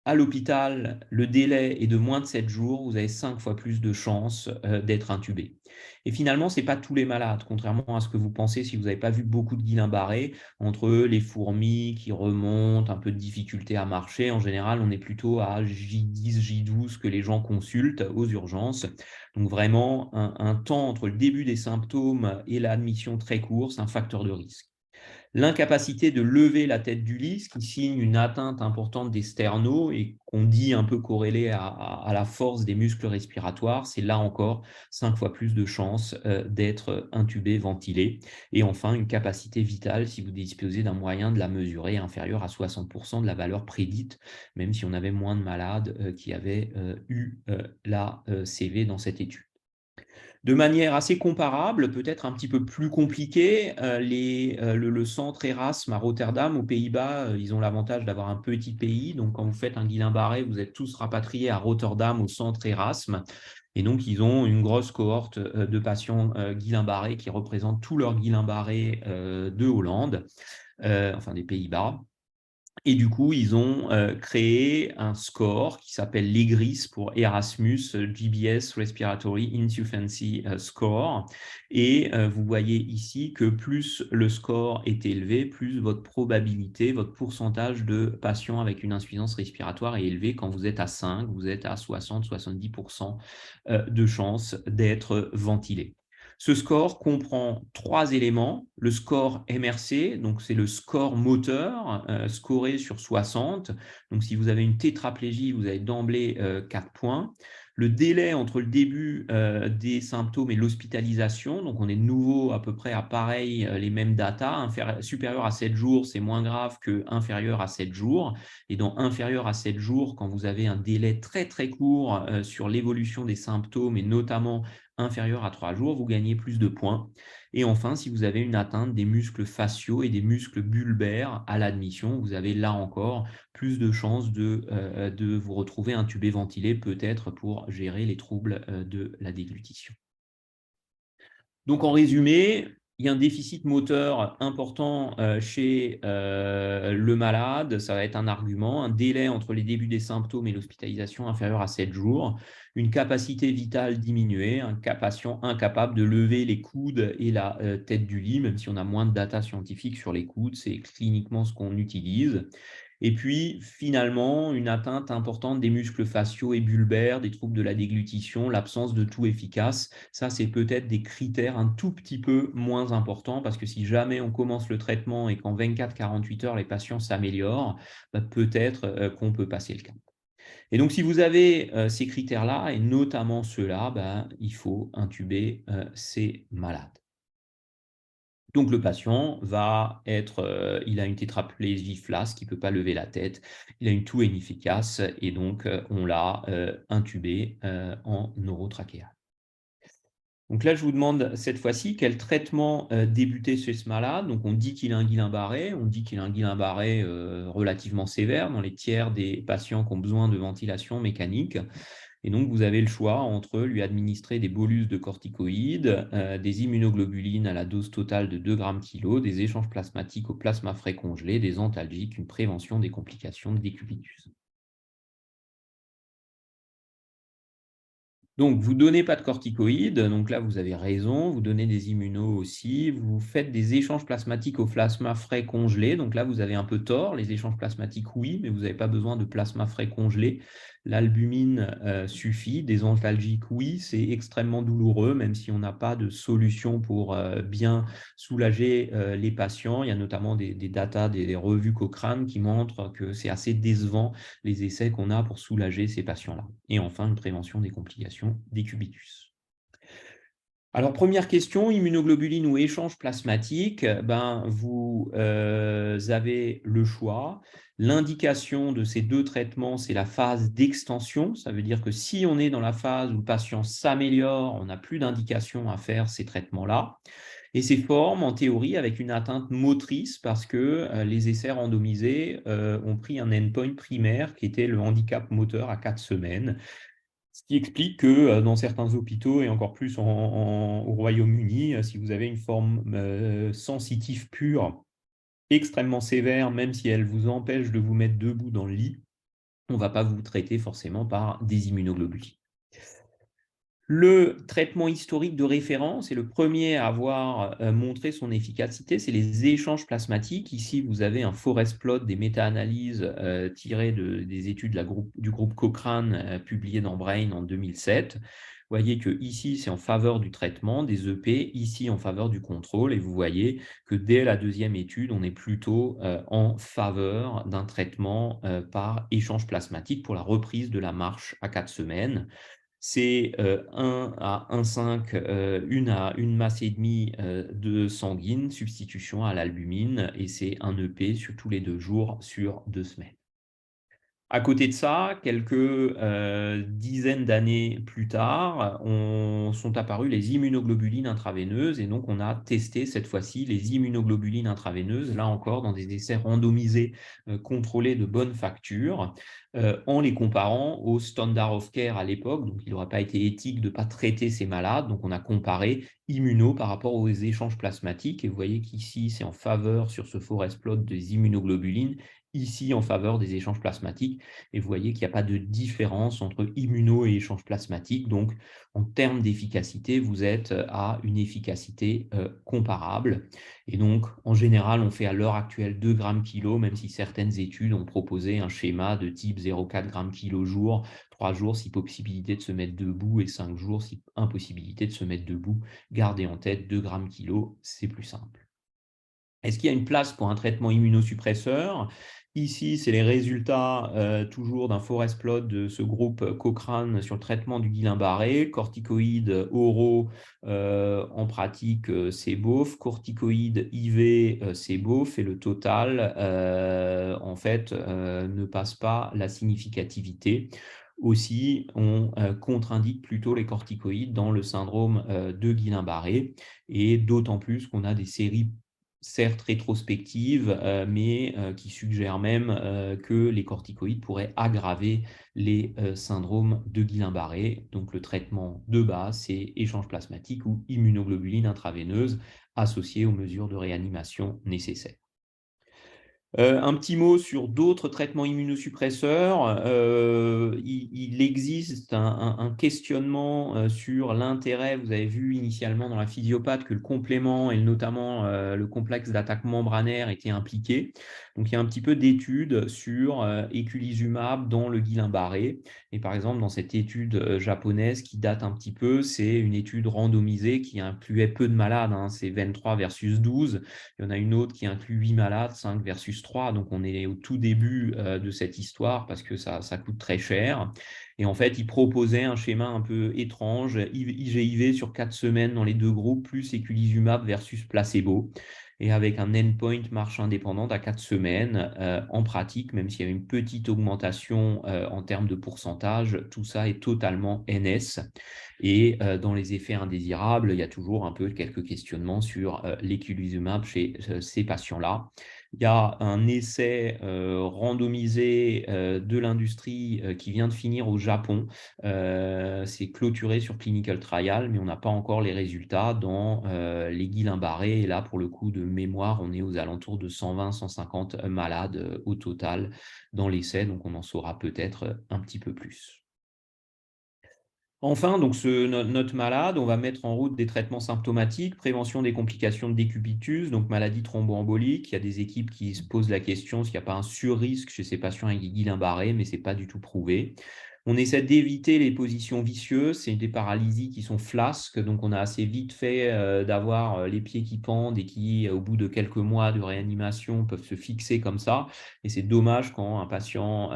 à l'hôpital, le délai est de moins de 7 jours, vous avez 5 fois plus de chances d'être intubé. Et finalement, ce n'est pas tous les malades, contrairement à ce que vous pensez si vous n'avez pas vu beaucoup de Guillain-Barré, entre les fourmis qui remontent, un peu de difficulté à marcher. En général, on est plutôt à J10, J12 que les gens consultent aux urgences. Donc vraiment, un temps entre le début des symptômes et l'admission très court, c'est un facteur de risque. L'incapacité de lever la tête du lit, ce qui signe une atteinte importante des sternaux et qu'on dit un peu corrélée à la force des muscles respiratoires, c'est là encore 5 fois plus de chances d'être intubé, ventilé. Et enfin, une capacité vitale, si vous disposez d'un moyen de la mesurer, inférieure à 60% de la valeur prédite, même si on avait moins de malades qui avaient eu la CV dans cette étude. De manière assez comparable, peut-être un petit peu plus compliquée, le centre Erasme à Rotterdam, aux Pays-Bas, ils ont l'avantage d'avoir un petit pays. Donc, quand vous faites un Guillain-Barré, vous êtes tous rapatriés à Rotterdam, au centre Erasme. Et donc, ils ont une grosse cohorte de patients Guillain-Barré qui représentent tout leur Guillain-Barré de Hollande, enfin des Pays-Bas. Et du coup, ils ont créé un score qui s'appelle l'EGRIS pour Erasmus GBS Respiratory Insufficiency Score. Et vous voyez ici que plus le score est élevé, plus votre probabilité, votre pourcentage de patients avec une insuffisance respiratoire est élevé. Quand vous êtes à 5, vous êtes à 60-70% de chances d'être ventilé. Ce score comprend 3 éléments. Le score MRC, donc c'est le score moteur, scoré sur 60. Donc si vous avez une tétraplégie, vous avez d'emblée 4 points. Le délai entre le début des symptômes et l'hospitalisation, donc on est de nouveau à peu près à pareil, les mêmes datas. Supérieur à 7 jours, c'est moins grave que inférieur à 7 jours. Et dans inférieur à 7 jours, quand vous avez un délai très très court sur l'évolution des symptômes et notamment inférieur à 3 jours, vous gagnez plus de points. Et enfin, si vous avez une atteinte des muscles faciaux et des muscles bulbaires à l'admission, vous avez là encore plus de chances de vous retrouver intubé ventilé, peut-être pour gérer les troubles de la déglutition. Donc, en résumé, il y a un déficit moteur important chez le malade, ça va être un argument, un délai entre les débuts des symptômes et l'hospitalisation inférieur à 7 jours, une capacité vitale diminuée, un patient incapable de lever les coudes et la tête du lit, même si on a moins de data scientifique sur les coudes, c'est cliniquement ce qu'on utilise. Et puis, finalement, une atteinte importante des muscles faciaux et bulbaires, des troubles de la déglutition, l'absence de toux efficace. Ça, c'est peut-être des critères un tout petit peu moins importants parce que si jamais on commence le traitement et qu'en 24-48 heures, les patients s'améliorent, peut-être qu'on peut passer le cap. Et donc, si vous avez ces critères-là, et notamment ceux-là, il faut intuber ces malades. Donc, le patient va être, il a une tétraplégie flasque, il ne peut pas lever la tête, il a une toux inefficace et donc on l'a intubé en orotrachéal. Donc là, je vous demande cette fois-ci quel traitement débuter chez ce malade. Donc, on dit qu'il a un Guillain-Barré, on dit qu'il a un Guillain-Barré relativement sévère dans les tiers des patients qui ont besoin de ventilation mécanique. Et donc, vous avez le choix entre lui administrer des bolus de corticoïdes, des immunoglobulines à la dose totale de 2 grammes kg, des échanges plasmatiques au plasma frais congelé, des antalgiques, une prévention des complications de décubitus. Donc, vous ne donnez pas de corticoïdes, donc là, vous avez raison, vous donnez des immunos aussi, vous faites des échanges plasmatiques au plasma frais congelé, donc là, vous avez un peu tort, les échanges plasmatiques, oui, mais vous n'avez pas besoin de plasma frais congelé. L'albumine suffit, des antalgiques, oui, c'est extrêmement douloureux, même si on n'a pas de solution pour bien soulager les patients. Il y a notamment des datas, des revues Cochrane qui montrent que c'est assez décevant les essais qu'on a pour soulager ces patients-là. Et enfin, une prévention des complications décubitus. Alors, première question, immunoglobuline ou échange plasmatique, vous avez le choix. L'indication de ces deux traitements, c'est la phase d'extension. Ça veut dire que si on est dans la phase où le patient s'améliore, on n'a plus d'indication à faire ces traitements-là. Et ces formes, en théorie, avec une atteinte motrice parce que les essais randomisés ont pris un endpoint primaire qui était le handicap moteur à 4 semaines. Ce qui explique que dans certains hôpitaux et encore plus au Royaume-Uni, si vous avez une forme sensitive pure extrêmement sévère, même si elle vous empêche de vous mettre debout dans le lit, on ne va pas vous traiter forcément par des immunoglobulines. Le traitement historique de référence et le premier à avoir montré son efficacité, c'est les échanges plasmatiques. Ici, vous avez un forest plot des méta-analyses tirées des études du groupe Cochrane publiées dans Brain en 2007. Vous voyez que ici, c'est en faveur du traitement des EP, ici en faveur du contrôle. Et vous voyez que dès la deuxième étude, on est plutôt en faveur d'un traitement par échange plasmatique pour la reprise de la marche à 4 semaines. C'est 1 à 1,5, 1 à 1 masse et demie de sanguine, substitution à l'albumine, et c'est un EP sur tous les 2 jours sur 2 semaines. À côté de ça, quelques dizaines d'années plus tard, sont apparues les immunoglobulines intraveineuses et donc on a testé cette fois-ci les immunoglobulines intraveineuses, là encore dans des essais randomisés contrôlés de bonne facture, en les comparant au standard of care à l'époque. Donc il n'aurait pas été éthique de ne pas traiter ces malades, donc on a comparé immuno par rapport aux échanges plasmatiques et vous voyez qu'ici c'est en faveur sur ce forest plot des immunoglobulines, ici en faveur des échanges plasmatiques. Et vous voyez qu'il n'y a pas de différence entre immuno et échange plasmatique. Donc, en termes d'efficacité, vous êtes à une efficacité comparable. Et donc, en général, on fait à l'heure actuelle 2 grammes kilo, même si certaines études ont proposé un schéma de type 0,4 grammes kilo jour, 3 jours si possibilité de se mettre debout et 5 jours si impossibilité de se mettre debout. Gardez en tête 2 grammes kilo, c'est plus simple. Est-ce qu'il y a une place pour un traitement immunosuppresseur? Ici, c'est les résultats toujours d'un forest plot de ce groupe Cochrane sur le traitement du Guillain-Barré. Corticoïdes oraux, en pratique, c'est beauf. Corticoïdes IV, c'est beauf. Et le total, en fait, ne passe pas la significativité. Aussi, on contre-indique plutôt les corticoïdes dans le syndrome de Guillain-Barré. Et d'autant plus qu'on a des séries certes rétrospectives, mais qui suggèrent même que les corticoïdes pourraient aggraver les syndromes de Guillain-Barré. Donc le traitement de base, c'est échange plasmatique ou immunoglobuline intraveineuse associée aux mesures de réanimation nécessaires. Un petit mot sur d'autres traitements immunosuppresseurs. Il existe un questionnement sur l'intérêt. Vous avez vu initialement dans la physiopathe que le complément et notamment le complexe d'attaque membranaire étaient impliqués. Donc il y a un petit peu d'études sur eculizumab dans le Guillain-Barré. Et par exemple, dans cette étude japonaise qui date un petit peu, c'est une étude randomisée qui incluait peu de malades. C'est 23 versus 12. Il y en a une autre qui inclut 8 malades, 5 versus 3. Donc, on est au tout début de cette histoire parce que ça coûte très cher. Et en fait, ils proposaient un schéma un peu étrange, IGIV sur 4 semaines dans les deux groupes, plus eculizumab versus placebo. Et avec un endpoint marche indépendante à 4 semaines. En pratique, même s'il y a une petite augmentation en termes de pourcentage, tout ça est totalement NS. Et dans les effets indésirables, il y a toujours un peu quelques questionnements sur l'éculizumab chez ces patients-là. Il y a un essai randomisé de l'industrie qui vient de finir au Japon. C'est clôturé sur Clinical Trial, mais on n'a pas encore les résultats dans les Guillain-Barré. Et là, pour le coup de mémoire, on est aux alentours de 120-150 malades au total dans l'essai, donc on en saura peut-être un petit peu plus. Enfin, donc notre malade, on va mettre en route des traitements symptomatiques, prévention des complications de décubitus, donc maladie thromboembolique. Il y a des équipes qui se posent la question s'il n'y a pas un surrisque chez ces patients avec Guillain-Barré, mais ce n'est pas du tout prouvé. On essaie d'éviter les positions vicieuses, c'est des paralysies qui sont flasques, donc on a assez vite fait d'avoir les pieds qui pendent et qui, au bout de quelques mois de réanimation, peuvent se fixer comme ça. Et c'est dommage quand un patient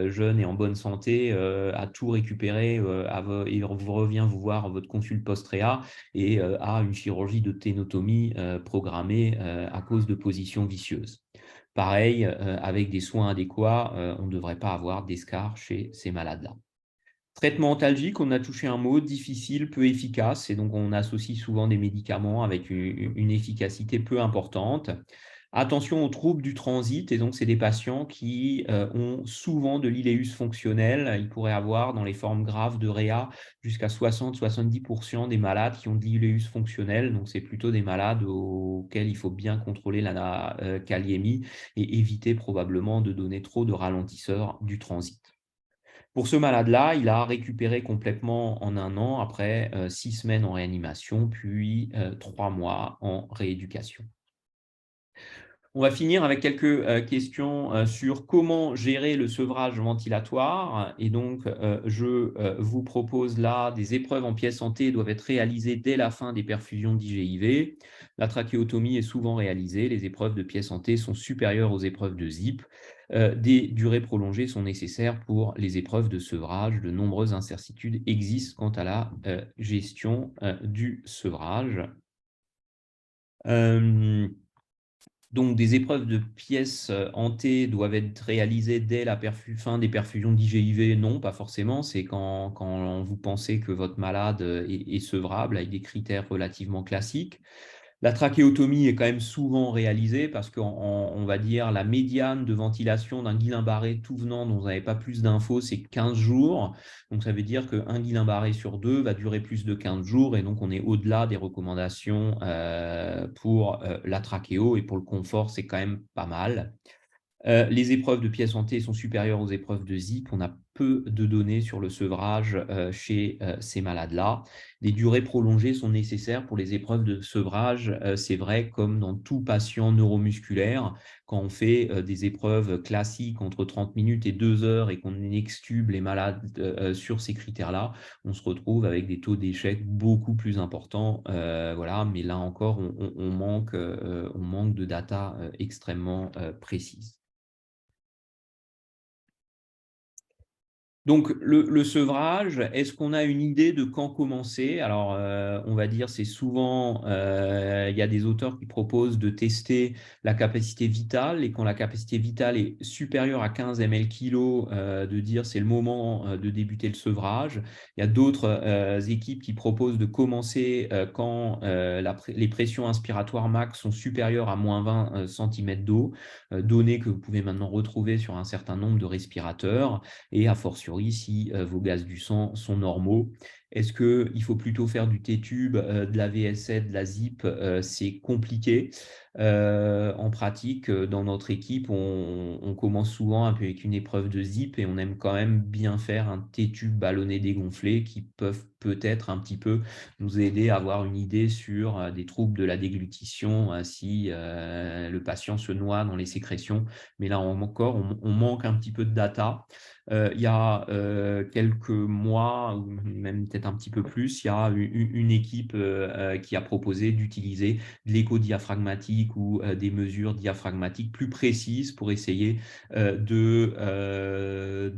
jeune et en bonne santé a tout récupéré et revient vous voir à votre consulte post-réa et a une chirurgie de ténotomie programmée à cause de positions vicieuses. Pareil, avec des soins adéquats, on ne devrait pas avoir d'escarres chez ces malades-là. Traitement antalgique, on a touché un mot difficile, peu efficace, et donc on associe souvent des médicaments avec une efficacité peu importante. Attention aux troubles du transit, et donc c'est des patients qui ont souvent de l'iléus fonctionnel. Il pourrait avoir dans les formes graves de réa jusqu'à 60-70% des malades qui ont de l'iléus fonctionnel. Donc c'est plutôt des malades auxquels il faut bien contrôler la kaliémie et éviter probablement de donner trop de ralentisseurs du transit. Pour ce malade-là, il a récupéré complètement en 1 an, après 6 semaines en réanimation, puis 3 mois en rééducation. On va finir avec quelques questions sur comment gérer le sevrage ventilatoire. Et donc, je vous propose là des épreuves en pièce santé doivent être réalisées dès la fin des perfusions d'IGIV. La trachéotomie est souvent réalisée. Les épreuves de pièce santé sont supérieures aux épreuves de ZIP. Des durées prolongées sont nécessaires pour les épreuves de sevrage. De nombreuses incertitudes existent quant à la gestion du sevrage. Donc, des épreuves de pièces en T doivent être réalisées dès la fin des perfusions d'IGIV? Non, pas forcément. C'est quand vous pensez que votre malade est sevrable avec des critères relativement classiques. La trachéotomie est quand même souvent réalisée parce qu'on va dire la médiane de ventilation d'un Guillain-Barré tout venant dont vous n'avez pas plus d'infos, c'est 15 jours. Donc ça veut dire qu'un Guillain-Barré sur deux va durer plus de 15 jours et donc on est au-delà des recommandations pour la trachéo et pour le confort, c'est quand même pas mal. Les épreuves de pièces en T sont supérieures aux épreuves de ZIP. On a peu de données sur le sevrage chez ces malades-là. Des durées prolongées sont nécessaires pour les épreuves de sevrage. C'est vrai, comme dans tout patient neuromusculaire, quand on fait des épreuves classiques entre 30 minutes et 2 heures et qu'on extube les malades sur ces critères-là, on se retrouve avec des taux d'échec beaucoup plus importants. Voilà, mais là encore, on manque de data extrêmement précises. Donc, le sevrage, est-ce qu'on a une idée de quand commencer? Alors, on va dire, c'est souvent, il y a des auteurs qui proposent de tester la capacité vitale, et quand la capacité vitale est supérieure à 15 ml kg, de dire c'est le moment de débuter le sevrage. Il y a d'autres équipes qui proposent de commencer quand les pressions inspiratoires max sont supérieures à moins 20 cm d'eau, données que vous pouvez maintenant retrouver sur un certain nombre de respirateurs. Et a fortiori, si vos gaz du sang sont normaux, est-ce qu'il faut plutôt faire du T-tube, de la VSZ, de la ZIP? C'est compliqué. En pratique, dans notre équipe, on commence souvent avec une épreuve de ZIP et on aime quand même bien faire un T-tube ballonné dégonflé qui peuvent peut-être un petit peu nous aider à avoir une idée sur des troubles de la déglutition si le patient se noie dans les sécrétions. Mais là encore, on manque un petit peu de data. Il y a quelques mois, ou même peut-être un petit peu plus, il y a une équipe qui a proposé d'utiliser de l'écho diaphragmatique ou des mesures diaphragmatiques plus précises pour essayer de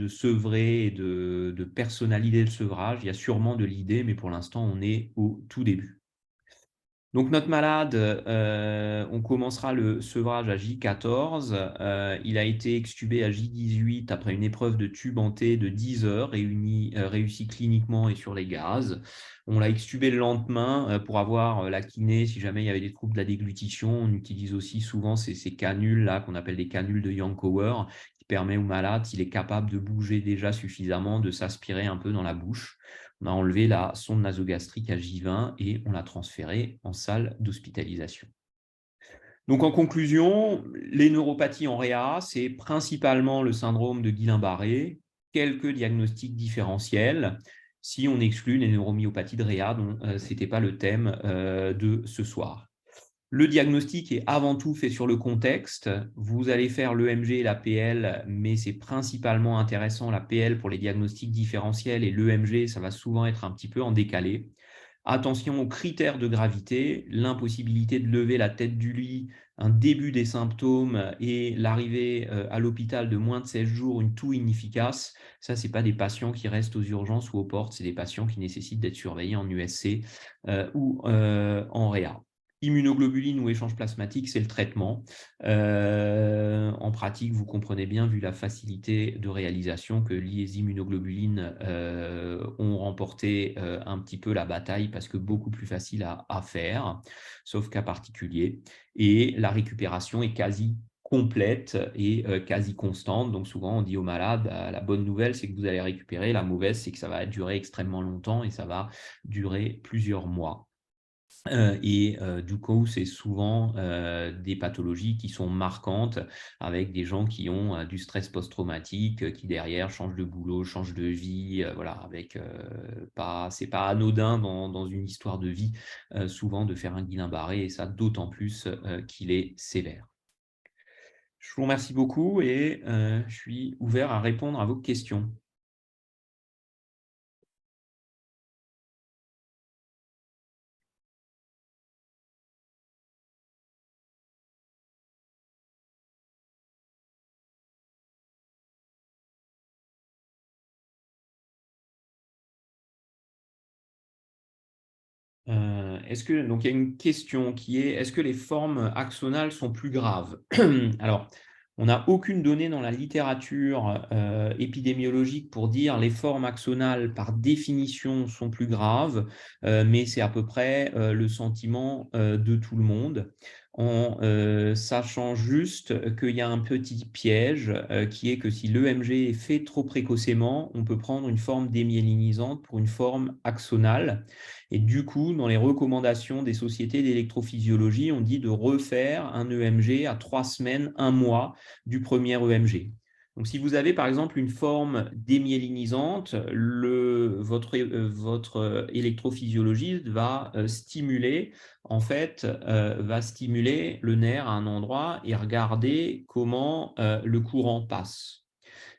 sevrer et de personnaliser le sevrage. Il y a sûrement de l'idée, mais pour l'instant, on est au tout début. Donc notre malade, on commencera le sevrage à J14. Il a été extubé à J18 après une épreuve de tube en T de 10 heures, réussi cliniquement et sur les gaz. On l'a extubé le lendemain pour avoir la kiné si jamais il y avait des troubles de la déglutition. On utilise aussi souvent ces canules-là qu'on appelle des canules de Yankower qui permet au malade, s'il est capable de bouger déjà suffisamment, de s'aspirer un peu dans la bouche. On a enlevé la sonde nasogastrique à J20 et on l'a transférée en salle d'hospitalisation. Donc en conclusion, les neuropathies en réa, c'est principalement le syndrome de Guillain-Barré, quelques diagnostics différentiels, si on exclut les neuromyopathies de réa, dont ce n'était pas le thème de ce soir. Le diagnostic est avant tout fait sur le contexte. Vous allez faire l'EMG et la PL, mais c'est principalement intéressant la PL pour les diagnostics différentiels et l'EMG, ça va souvent être un petit peu en décalé. Attention aux critères de gravité, l'impossibilité de lever la tête du lit, un début des symptômes et l'arrivée à l'hôpital de moins de 16 jours, une toux inefficace. Ça, ce n'est pas des patients qui restent aux urgences ou aux portes, c'est des patients qui nécessitent d'être surveillés en USC ou en réa. Immunoglobuline ou échange plasmatique, c'est le traitement. En pratique, vous comprenez bien, vu la facilité de réalisation, que les immunoglobulines ont remporté un petit peu la bataille parce que beaucoup plus facile à faire, sauf cas particulier. Et la récupération est quasi complète et quasi constante. Donc souvent, on dit aux malades, la bonne nouvelle, c'est que vous allez récupérer. La mauvaise, c'est que ça va durer extrêmement longtemps et ça va durer plusieurs mois. Du coup, c'est souvent des pathologies qui sont marquantes avec des gens qui ont du stress post-traumatique, qui derrière changent de boulot, changent de vie, voilà, avec c'est pas anodin dans une histoire de vie, souvent de faire un Guillain-Barré, et ça d'autant plus qu'il est sévère. Je vous remercie beaucoup et je suis ouvert à répondre à vos questions. Donc il y a une question qui est, est-ce que les formes axonales sont plus graves? Alors, on n'a aucune donnée dans la littérature épidémiologique pour dire les formes axonales, par définition, sont plus graves, mais c'est à peu près le sentiment de tout le monde, en sachant juste qu'il y a un petit piège qui est que si l'EMG est fait trop précocement, on peut prendre une forme démyélinisante pour une forme axonale. Et du coup, dans les recommandations des sociétés d'électrophysiologie, on dit de refaire un EMG à 3 semaines, 1 mois du premier EMG. Donc, si vous avez par exemple une forme démyélinisante, votre électrophysiologiste va stimuler, va stimuler le nerf à un endroit et regarder comment le courant passe.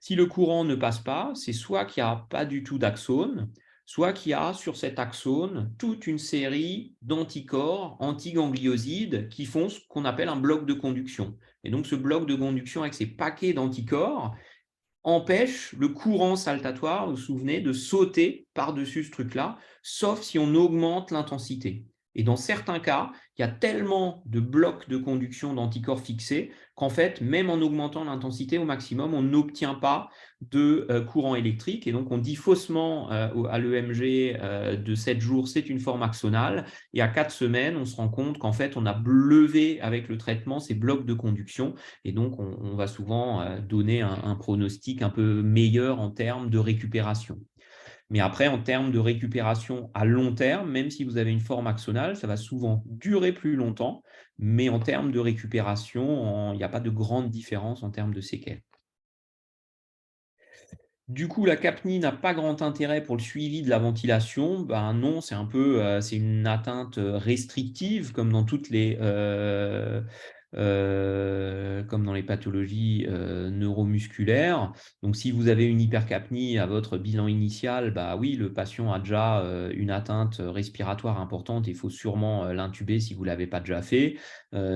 Si le courant ne passe pas, c'est soit qu'il n'y a pas du tout d'axone, soit qu'il y a sur cet axone toute une série d'anticorps antigangliosides qui font ce qu'on appelle un bloc de conduction. Et donc ce bloc de conduction avec ces paquets d'anticorps empêche le courant saltatoire, vous vous souvenez, de sauter par-dessus ce truc-là, sauf si on augmente l'intensité. Et dans certains cas, il y a tellement de blocs de conduction d'anticorps fixés qu'en fait, même en augmentant l'intensité au maximum, on n'obtient pas de courant électrique. Et donc, on dit faussement à l'EMG de 7 jours, c'est une forme axonale. Et à 4 semaines, on se rend compte qu'en fait, on a levé avec le traitement ces blocs de conduction. Et donc, on va souvent donner un pronostic un peu meilleur en termes de récupération. Mais après, en termes de récupération à long terme, même si vous avez une forme axonale, ça va souvent durer plus longtemps, mais en termes de récupération, il n'y a pas de grande différence en termes de séquelles. Du coup, la CAPNI n'a pas grand intérêt pour le suivi de la ventilation. Ben non, c'est une atteinte restrictive, comme dans toutes comme dans les pathologies neuromusculaires. Donc, si vous avez une hypercapnie à votre bilan initial, bah oui, le patient a déjà une atteinte respiratoire importante et il faut sûrement l'intuber si vous ne l'avez pas déjà fait.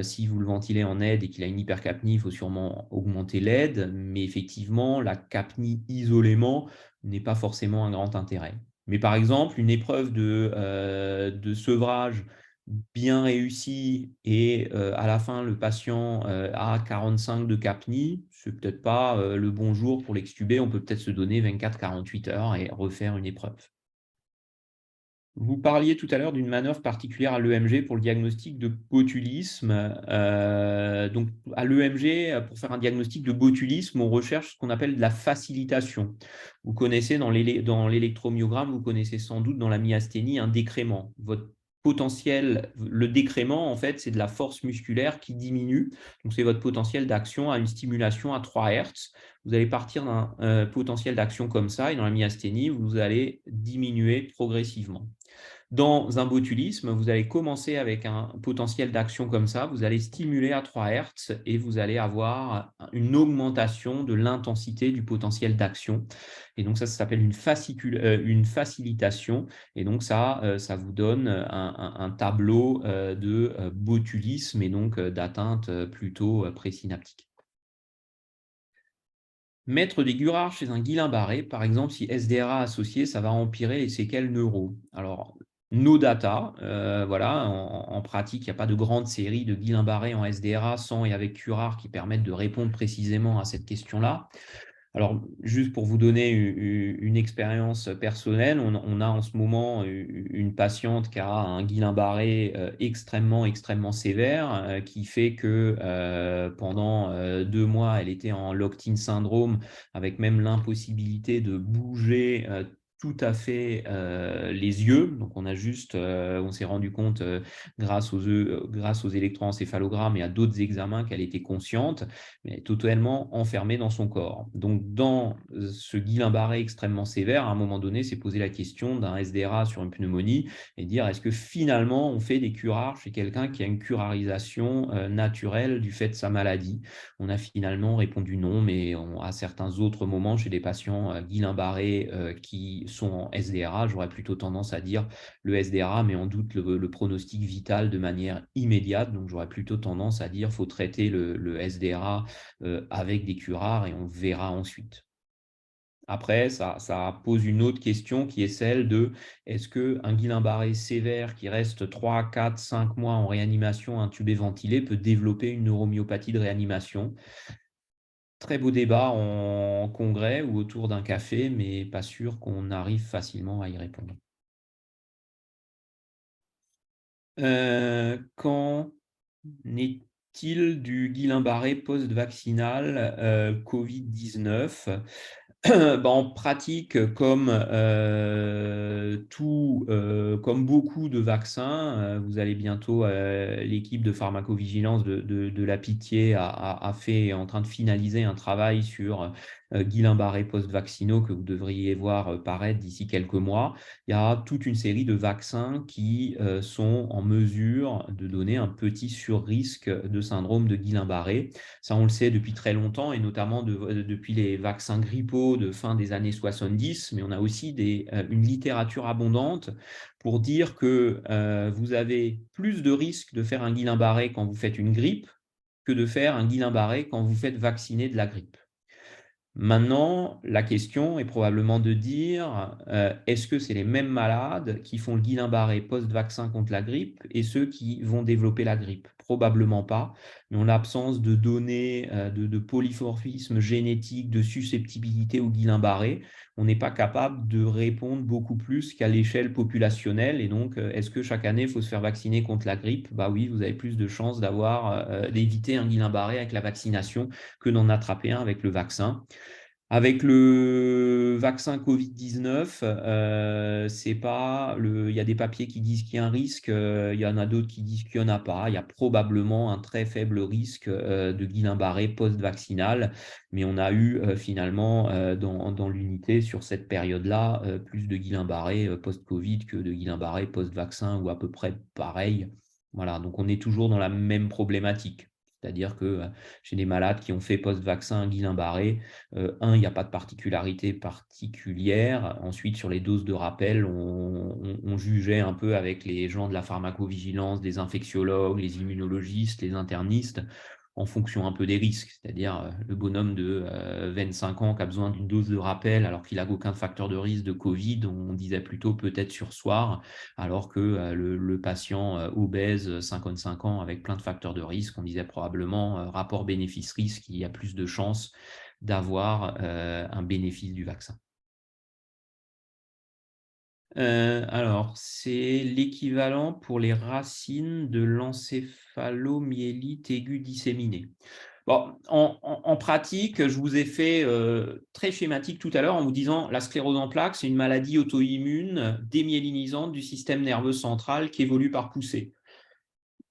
Si vous le ventilez en aide et qu'il a une hypercapnie, il faut sûrement augmenter l'aide, mais effectivement, la capnie isolément n'est pas forcément un grand intérêt. Mais par exemple, une épreuve de sevrage bien réussie et à la fin, le patient a 45 de capnie, c'est peut-être pas le bon jour pour l'extuber. On peut peut-être se donner 24-48 heures et refaire une épreuve. Vous parliez tout à l'heure d'une manœuvre particulière à l'EMG pour le diagnostic de botulisme. Donc, à l'EMG, pour faire un diagnostic de botulisme, on recherche ce qu'on appelle de la facilitation. Vous connaissez dans l'électromyogramme, vous connaissez sans doute dans la myasthénie un décrément. Le décrément, en fait, c'est de la force musculaire qui diminue. Donc, c'est votre potentiel d'action à une stimulation à 3 Hz. Vous allez partir d'un potentiel d'action comme ça, et dans la myasthénie, vous allez diminuer progressivement. Dans un botulisme, vous allez commencer avec un potentiel d'action comme ça, vous allez stimuler à 3 Hz et vous allez avoir une augmentation de l'intensité du potentiel d'action. Et donc ça s'appelle une facilitation. Et donc ça vous donne un tableau de botulisme et donc d'atteinte plutôt présynaptique. Mettre des Gurars chez un Guillain-Barré, par exemple, si SDRA associé, ça va empirer les séquelles neuro. Alors, nos data, voilà, en pratique, il n'y a pas de grande série de Guillain-Barré en SDRA sans et avec Curare qui permettent de répondre précisément à cette question-là. Alors, juste pour vous donner une expérience personnelle, on a en ce moment une patiente qui a un Guillain-Barré extrêmement sévère, qui fait que pendant 2 mois, elle était en locked-in syndrome, avec même l'impossibilité de bouger tout à fait les yeux. Donc, on s'est rendu compte grâce aux électroencéphalogrammes et à d'autres examens qu'elle était consciente, mais totalement enfermée dans son corps. Donc, dans ce Guillain-Barré extrêmement sévère, à un moment donné, s'est posé la question d'un SDRA sur une pneumonie et dire est-ce que finalement on fait des curares chez quelqu'un qui a une curarisation naturelle du fait de sa maladie? On a finalement répondu non, mais à certains autres moments, chez des patients Guillain-Barré qui sont en SDRA, j'aurais plutôt tendance à dire le SDRA met en doute le pronostic vital de manière immédiate. Donc, j'aurais plutôt tendance à dire qu'il faut traiter le SDRA avec des curares et on verra ensuite. Après, ça pose une autre question qui est celle de est-ce qu'un Guillain-Barré sévère qui reste 3, 4, 5 mois en réanimation, intubé, ventilé, peut développer une neuromyopathie de réanimation? Très beau débat en congrès ou autour d'un café, mais pas sûr qu'on arrive facilement à y répondre. Qu'en est-il du Guillain-Barré post-vaccinal, Covid-19? Bah, en pratique, comme beaucoup de vaccins, vous allez bientôt, l'équipe de pharmacovigilance de la Pitié a fait, est en train de finaliser un travail sur Guillain-Barré post-vaccinaux que vous devriez voir paraître d'ici quelques mois. Il y a toute une série de vaccins qui sont en mesure de donner un petit surrisque de syndrome de Guillain-Barré. Ça, on le sait depuis très longtemps, et notamment depuis les vaccins grippaux de fin des années 70, mais on a aussi une littérature abondante pour dire que vous avez plus de risques de faire un Guillain-Barré quand vous faites une grippe que de faire un Guillain-Barré quand vous faites vacciner de la grippe. Maintenant, la question est probablement de dire est-ce que c'est les mêmes malades qui font le Guillain-Barré post-vaccin contre la grippe et ceux qui vont développer la grippe? Probablement pas, mais en l'absence de données de polymorphisme génétique, de susceptibilité au Guillain-Barré, on n'est pas capable de répondre beaucoup plus qu'à l'échelle populationnelle. Et donc, est-ce que chaque année, il faut se faire vacciner contre la grippe? Bah oui, vous avez plus de chances d'éviter un Guillain-Barré avec la vaccination que d'en attraper un avec le vaccin. Avec le vaccin Covid-19, il y a des papiers qui disent qu'il y a un risque, il y en a d'autres qui disent qu'il n'y en a pas. Il y a probablement un très faible risque de Guillain-Barré post-vaccinal, mais on a eu finalement dans l'unité sur cette période-là plus de Guillain-Barré post-Covid que de Guillain-Barré post-vaccin, ou à peu près pareil. Voilà, donc on est toujours dans la même problématique. C'est-à-dire que chez des malades qui ont fait post-vaccin Guillain-Barré, il n'y a pas de particularité particulière. Ensuite, sur les doses de rappel, on jugeait un peu avec les gens de la pharmacovigilance, des infectiologues, les immunologistes, les internistes, en fonction un peu des risques. C'est-à-dire le bonhomme de 25 ans qui a besoin d'une dose de rappel alors qu'il n'a aucun facteur de risque de Covid, on disait plutôt peut-être sursoir, alors que le patient obèse, 55 ans, avec plein de facteurs de risque, on disait probablement rapport bénéfice-risque, il y a plus de chances d'avoir un bénéfice du vaccin. Alors, c'est l'équivalent pour les racines de l'encéphalomyélite aiguë disséminée. Bon, en pratique, je vous ai fait très schématique tout à l'heure en vous disant la sclérose en plaques, c'est une maladie auto-immune démyélinisante du système nerveux central qui évolue par poussée.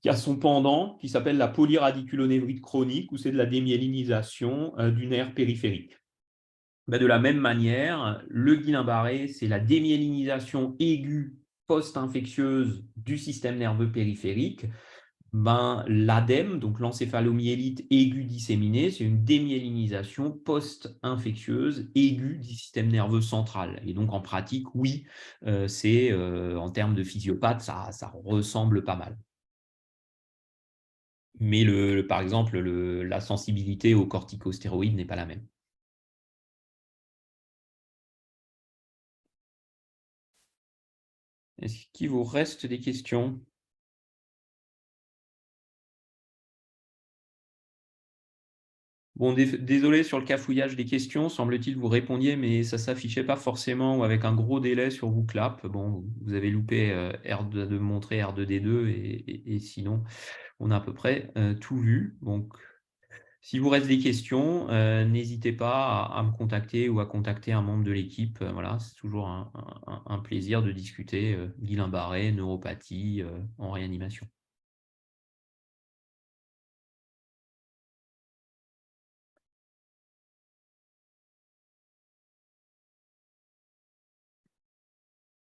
Il y a son pendant qui s'appelle la polyradiculonévrite chronique, où c'est de la démyélinisation du nerf périphérique. De la même manière, le Guillain-Barré, c'est la démyélinisation aiguë post-infectieuse du système nerveux périphérique. L'ADEME, donc l'encéphalomyélite aiguë disséminée, c'est une démyélinisation post-infectieuse aiguë du système nerveux central. Et donc en pratique, oui, en termes de physiopathe, ça ressemble pas mal. Mais par exemple, la sensibilité aux corticostéroïdes n'est pas la même. Est-ce qu'il vous reste des questions? Bon, désolé sur le cafouillage des questions, semble-t-il vous répondiez, mais ça ne s'affichait pas forcément, ou avec un gros délai sur Wooclap. Bon, vous avez loupé R2, de montrer R2D2, et sinon, on a à peu près tout vu. Donc, si vous reste des questions, n'hésitez pas à me contacter ou à contacter un membre de l'équipe. Voilà, c'est toujours un plaisir de discuter Guillain-Barré, neuropathie en réanimation.